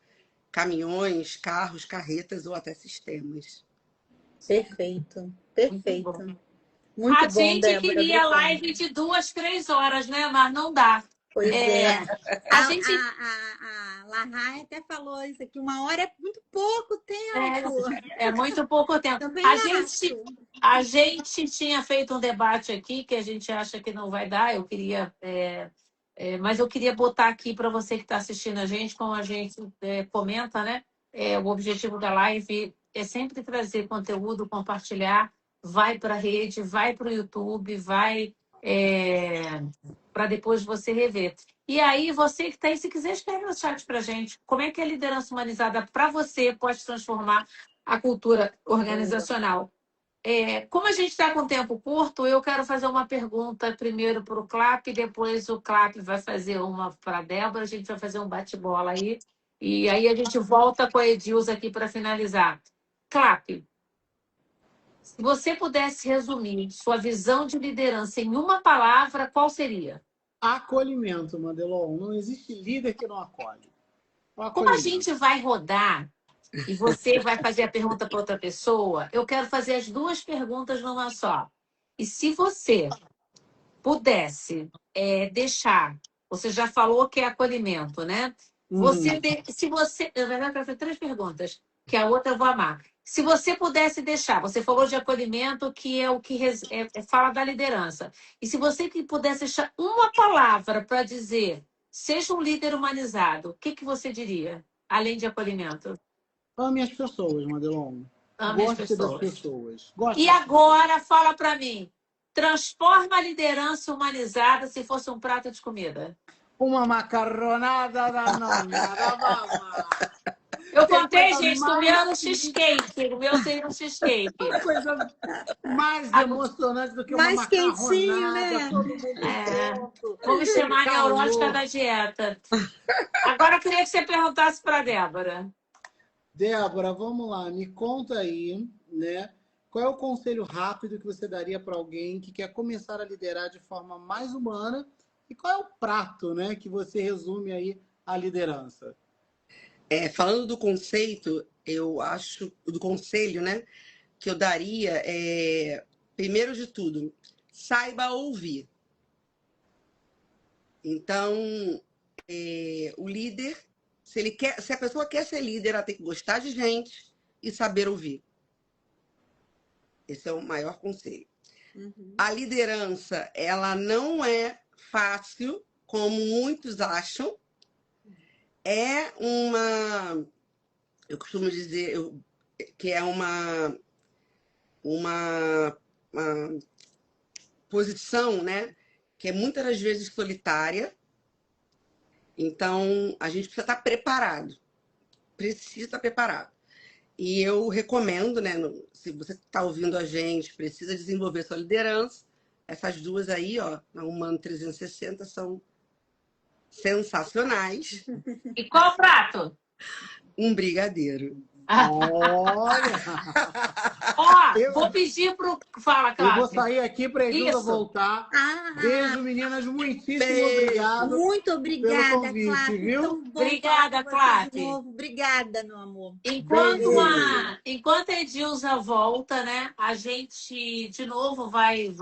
[SPEAKER 5] caminhões, carros, carretas ou até sistemas.
[SPEAKER 4] Perfeito, perfeito.
[SPEAKER 2] A
[SPEAKER 4] Muito bom,
[SPEAKER 2] gente
[SPEAKER 4] Débora.
[SPEAKER 2] queria
[SPEAKER 4] Obrigada.
[SPEAKER 2] live de 2, 3 horas, né? Mas não dá.
[SPEAKER 4] Pois é.
[SPEAKER 2] A gente
[SPEAKER 4] A Larraia até falou isso aqui, 1 hora é muito pouco tempo.
[SPEAKER 2] é muito pouco tempo.
[SPEAKER 4] Também
[SPEAKER 2] A gente tinha feito um debate aqui que a gente acha que não vai dar. Eu queria, mas eu queria botar aqui para você que está assistindo a gente, como a gente comenta, né? O objetivo da live é sempre trazer conteúdo, compartilhar, vai para a rede, vai para o YouTube, vai para depois você rever. E aí, você que está aí, se quiser, escreve no chat para a gente. Como é que a liderança humanizada para você pode transformar a cultura organizacional? Como a gente está com tempo curto, eu quero fazer uma pergunta primeiro para o Clap, depois o Clap vai fazer uma para a Débora, a gente vai fazer um bate-bola aí, e aí a gente volta com a Edilza aqui para finalizar. Clap, se você pudesse resumir sua visão de liderança em uma palavra, qual seria?
[SPEAKER 1] Acolhimento, Madelon. Não existe líder que não acolhe.
[SPEAKER 2] Como a gente vai rodar e você vai fazer a pergunta para outra pessoa, eu quero fazer as 2 perguntas numa só. E se você pudesse deixar, você já falou que é acolhimento, né? Se você, na verdade, eu quero fazer 3 perguntas, que a outra eu vou amar. Se você pudesse deixar, você falou de acolhimento, que é o que fala da liderança. E se você pudesse deixar uma palavra para dizer, seja um líder humanizado, o que você diria, além de acolhimento?
[SPEAKER 1] Ame as pessoas, Madelon.
[SPEAKER 2] Ame as
[SPEAKER 1] Goste das
[SPEAKER 2] pessoas.
[SPEAKER 1] pessoas.
[SPEAKER 2] E agora, fala para mim, transforma a liderança humanizada se fosse um prato de comida.
[SPEAKER 1] Uma macarronada da nona, da mamãe.
[SPEAKER 2] Eu contei, gente, o meu era um cheesecake. O meu seria um cheesecake.
[SPEAKER 1] Coisa mais emocionante do que uma
[SPEAKER 4] mais quentinho,
[SPEAKER 1] macarronada,
[SPEAKER 4] né?
[SPEAKER 1] todo mundo junto.
[SPEAKER 2] Vamos chamar a neurótica da dieta. Agora eu queria que você perguntasse para a Débora.
[SPEAKER 1] Débora, vamos lá, me conta aí, né? Qual é o conselho rápido que você daria para alguém que quer começar a liderar de forma mais humana? E qual é o prato, né, que você resume aí a liderança?
[SPEAKER 5] Falando do conceito, eu acho, do conselho, né, que eu daria primeiro de tudo, saiba ouvir. Então, o líder, se a pessoa quer ser líder, ela tem que gostar de gente e saber ouvir. Esse é o maior conselho.
[SPEAKER 4] Uhum.
[SPEAKER 5] A liderança, ela não é fácil, como muitos acham. Eu costumo dizer que é uma posição, né, que é muitas das vezes solitária. Então, a gente precisa estar preparado. Precisa estar preparado. E eu recomendo, né, se você está ouvindo a gente, precisa desenvolver sua liderança, essas 2 aí, ó, na Humano 360, são sensacionais.
[SPEAKER 2] E qual prato?
[SPEAKER 5] Um brigadeiro.
[SPEAKER 1] Olha!
[SPEAKER 2] Vou pedir pro... Fala,
[SPEAKER 1] Eu vou
[SPEAKER 2] Cláudio.
[SPEAKER 1] sair aqui para a Edilza voltar. Beijo, meninas. Muitíssimo obrigado.
[SPEAKER 4] Muito obrigada,
[SPEAKER 1] pelo convite,
[SPEAKER 4] Cláudio.
[SPEAKER 1] viu?
[SPEAKER 4] Tão bom
[SPEAKER 2] Obrigada,
[SPEAKER 4] falar com você de
[SPEAKER 2] Cláudio.
[SPEAKER 4] novo. Obrigada, meu amor.
[SPEAKER 2] Enquanto a Edilza volta, né, a gente de novo vai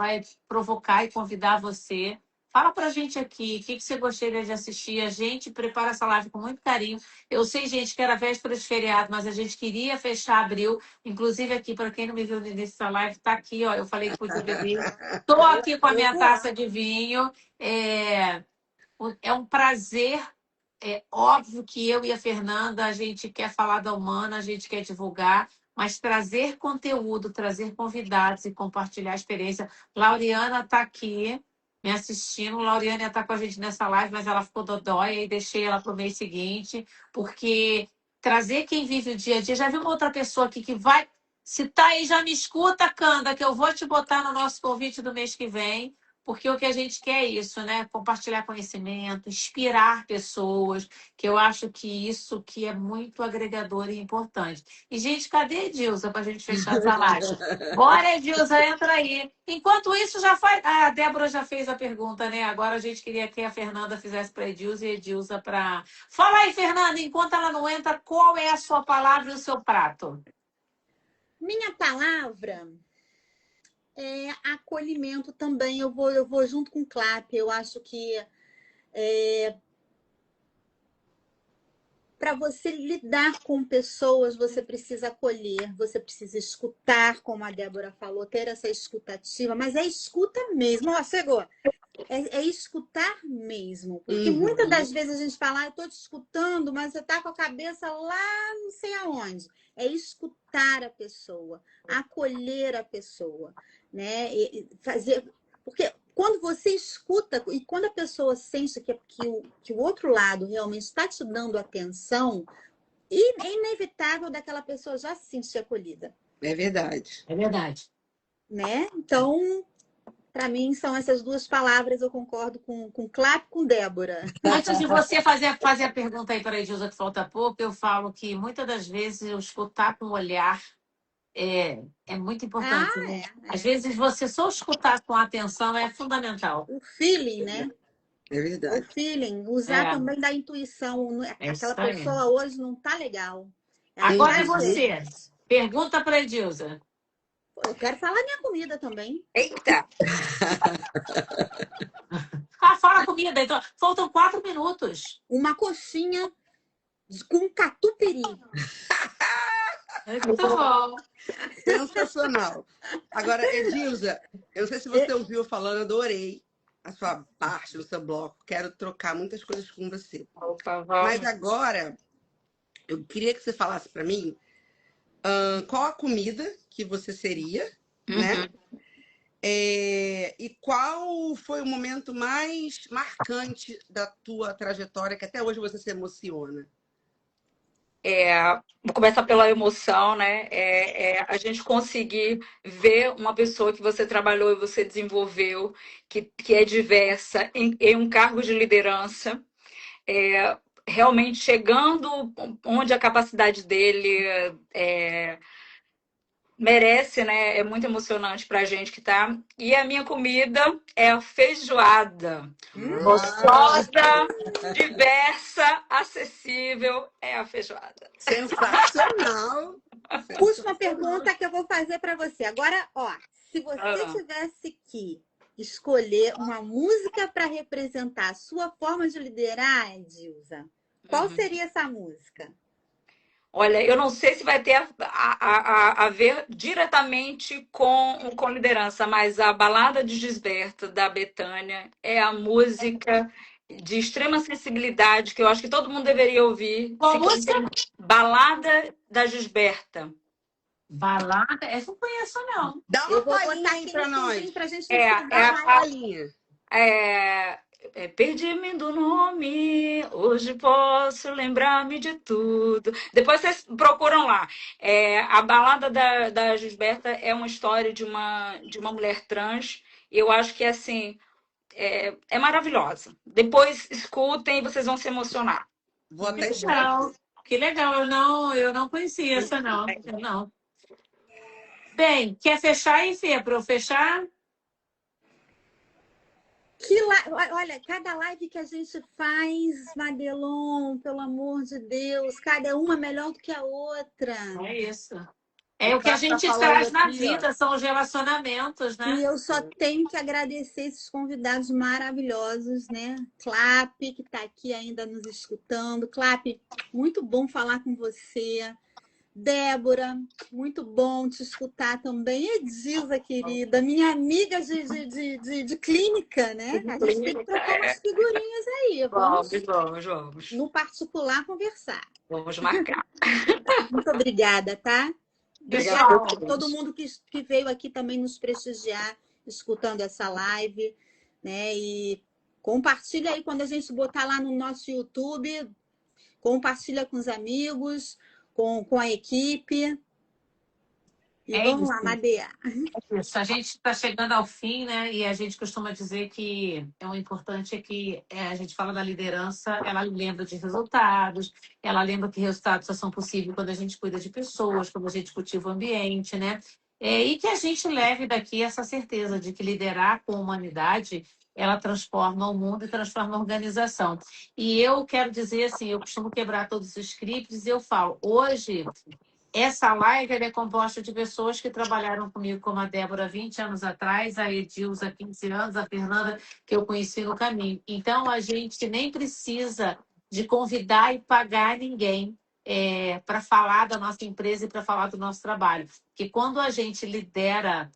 [SPEAKER 2] provocar e convidar você. Fala pra gente aqui, o que você gostaria de assistir? A gente prepara essa live com muito carinho. Eu sei, gente, que era véspera de feriado, mas a gente queria fechar abril. Inclusive aqui, para quem não me viu no início da live, tá aqui, ó. Eu falei que podia beber. Tô aqui com a minha taça de vinho. É um prazer. É óbvio que eu e a Fernanda, a gente quer falar da Humana, a gente quer divulgar, mas trazer conteúdo, trazer convidados e compartilhar a experiência. Lauriana está aqui me assistindo. Lauriana está com a gente nessa live, mas ela ficou dodóia e deixei ela para o mês seguinte, porque trazer quem vive o dia a dia. Já viu uma outra pessoa aqui que vai... Se tá aí, já me escuta, Canda, que eu vou te botar no nosso convite do mês que vem, porque o que a gente quer é isso, né? Compartilhar conhecimento, inspirar pessoas, que eu acho que isso que é muito agregador e importante. E, gente, cadê a Edilza para a gente fechar essa live? Bora, Edilza, entra aí. Enquanto isso, já faz. A Débora já fez a pergunta, né? Agora a gente queria que a Fernanda fizesse para a Edilza e a Edilza para. Fala aí, Fernanda, enquanto ela não entra, qual é a sua palavra e o seu prato?
[SPEAKER 4] Minha palavra é acolhimento também. Eu vou junto com o Clap. Eu acho que para você lidar com pessoas, você precisa acolher, você precisa escutar, como a Débora falou, ter essa escutativa, mas é escuta mesmo. Ó, chegou. É escutar mesmo. Porque muitas das vezes a gente fala, eu estou te escutando, mas você está com a cabeça lá não sei aonde. É escutar a pessoa, acolher a pessoa, né? E fazer. Porque quando você escuta, e quando a pessoa sente que o outro lado realmente está te dando atenção, é inevitável daquela pessoa já se sentir acolhida.
[SPEAKER 5] É verdade.
[SPEAKER 2] É verdade.
[SPEAKER 4] Né? Então, para mim, são essas duas palavras, eu concordo com Clap e com Débora.
[SPEAKER 2] Antes de você fazer a pergunta aí para a Edilza, que falta pouco, eu falo que muitas das vezes eu escutar com o olhar é muito importante, né? Às vezes você só escutar com atenção é fundamental.
[SPEAKER 4] O feeling, né?
[SPEAKER 5] É
[SPEAKER 4] O
[SPEAKER 5] verdade.
[SPEAKER 4] feeling, usar também da intuição. Aquela pessoa hoje não tá legal.
[SPEAKER 2] Agora é você. Pergunta para a Edilza.
[SPEAKER 4] Eu quero falar minha comida também.
[SPEAKER 3] Eita!
[SPEAKER 2] Fala comida. Então, faltam 4 minutos.
[SPEAKER 4] Uma coxinha com catupiry.
[SPEAKER 2] Muito bom.
[SPEAKER 5] Sensacional. Agora, Edilza, eu não sei se você ouviu falando, adorei a sua parte do seu bloco. Quero trocar muitas coisas com você.
[SPEAKER 3] Opa,
[SPEAKER 5] Mas agora, eu queria que você falasse para mim qual a comida que você seria, né? E qual foi o momento mais marcante da tua trajetória, que até hoje você se emociona?
[SPEAKER 3] Vou começar pela emoção, né? A gente conseguir ver uma pessoa que você trabalhou e você desenvolveu, que é diversa, em um cargo de liderança, realmente chegando onde a capacidade dele merece, né? É muito emocionante pra gente que tá. E a minha comida é a feijoada. Gostosa, diversa, acessível, é a feijoada.
[SPEAKER 5] Sensacional!
[SPEAKER 4] Última pergunta que eu vou fazer para você. Agora, ó, se você tivesse que escolher uma música para representar a sua forma de liderar, Edilza, qual seria essa música?
[SPEAKER 3] Olha, eu não sei se vai ter a ver diretamente com liderança, mas a Balada de Gisberta, da Bethânia, é a música de extrema sensibilidade que eu acho que todo mundo deveria ouvir.
[SPEAKER 2] Qual música?
[SPEAKER 3] Balada da Gisberta.
[SPEAKER 2] Balada? Essa eu não conheço, não.
[SPEAKER 5] Dá uma palhinha aí pra nós.
[SPEAKER 4] Pra gente
[SPEAKER 5] Dá uma palhinha.
[SPEAKER 3] Perdi-me do nome, hoje posso lembrar-me de tudo. Depois vocês procuram lá. A Balada da Gisberta é uma história de uma mulher trans. E eu acho que assim é maravilhosa. Depois escutem e vocês vão se emocionar.
[SPEAKER 5] Vou até
[SPEAKER 2] legal. Que legal, eu não conhecia essa, não. Não. Bem, quer fechar aí, Fê? Para eu fechar?
[SPEAKER 4] Olha, cada live que a gente faz, Madelon, pelo amor de Deus, cada uma melhor do que a outra.
[SPEAKER 2] É isso. É o que a gente traz na vida, são os relacionamentos, né?
[SPEAKER 4] E eu só tenho que agradecer esses convidados maravilhosos, né? Clap, que está aqui ainda nos escutando. Clap, muito bom falar com você. Débora, muito bom te escutar também. Edilza, querida, minha amiga de clínica, né? A gente tem que trocar umas figurinhas aí.
[SPEAKER 3] Vamos.
[SPEAKER 4] No particular, conversar.
[SPEAKER 3] Vamos marcar.
[SPEAKER 4] Muito obrigada, tá? Obrigada a todo mundo que veio aqui também nos prestigiar, escutando essa live, né? E compartilha aí quando a gente botar lá no nosso YouTube, compartilha com os amigos, com a equipe. E
[SPEAKER 2] É
[SPEAKER 4] vamos
[SPEAKER 2] isso.
[SPEAKER 4] lá, Madeira.
[SPEAKER 2] Isso, a gente está chegando ao fim, né? E a gente costuma dizer que o importante é que a gente fala da liderança, ela lembra de resultados, ela lembra que resultados só são possíveis quando a gente cuida de pessoas, quando a gente cultiva o ambiente, né? E que a gente leve daqui essa certeza de que liderar com humanidade, ela transforma o mundo e transforma a organização. E eu quero dizer assim, eu costumo quebrar todos os scripts e eu falo, hoje essa live ela é composta de pessoas que trabalharam comigo, como a Débora, 20 anos atrás, a Edilza, 15 anos, a Fernanda, que eu conheci no caminho. Então, a gente nem precisa de convidar e pagar ninguém para falar da nossa empresa e para falar do nosso trabalho. Porque quando a gente lidera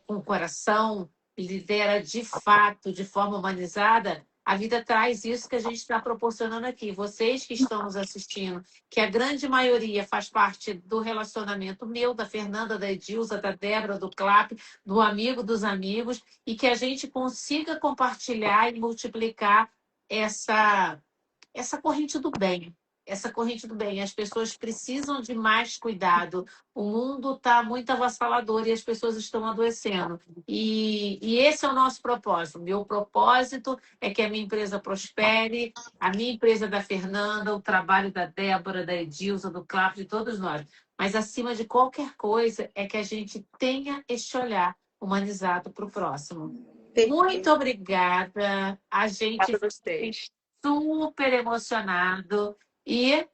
[SPEAKER 2] com o coração, lidera de fato, de forma humanizada, a vida traz isso que a gente está proporcionando aqui. Vocês que estão nos assistindo, que a grande maioria faz parte do relacionamento meu, da Fernanda, da Edilza, da Débora, do Clap, do amigo dos amigos, e que a gente consiga compartilhar e multiplicar essa corrente do bem. Essa corrente do bem. As pessoas precisam de mais cuidado. O mundo está muito avassalador e as pessoas estão adoecendo. E esse é o nosso propósito. Meu propósito é que a minha empresa prospere, a minha empresa da Fernanda, o trabalho da Débora, da Edilza, do Clap, de todos nós. Mas, acima de qualquer coisa, é que a gente tenha este olhar humanizado para o próximo. Muito obrigada. A gente
[SPEAKER 3] vocês.
[SPEAKER 2] super emocionado. E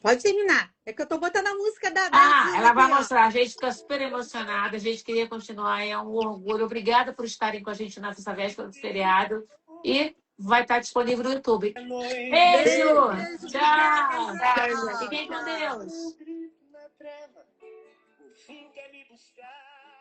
[SPEAKER 4] Pode terminar. É que eu tô botando a música da
[SPEAKER 2] ela vai
[SPEAKER 4] aqui, ó.
[SPEAKER 2] mostrar. A gente fica super emocionada. A gente queria continuar. É um orgulho. Obrigada por estarem com a gente nessa véspera do feriado. E vai estar disponível no YouTube. Beijo! Tchau!
[SPEAKER 4] Tchau.
[SPEAKER 2] Fiquem com Deus!
[SPEAKER 6] O fim quer me buscar.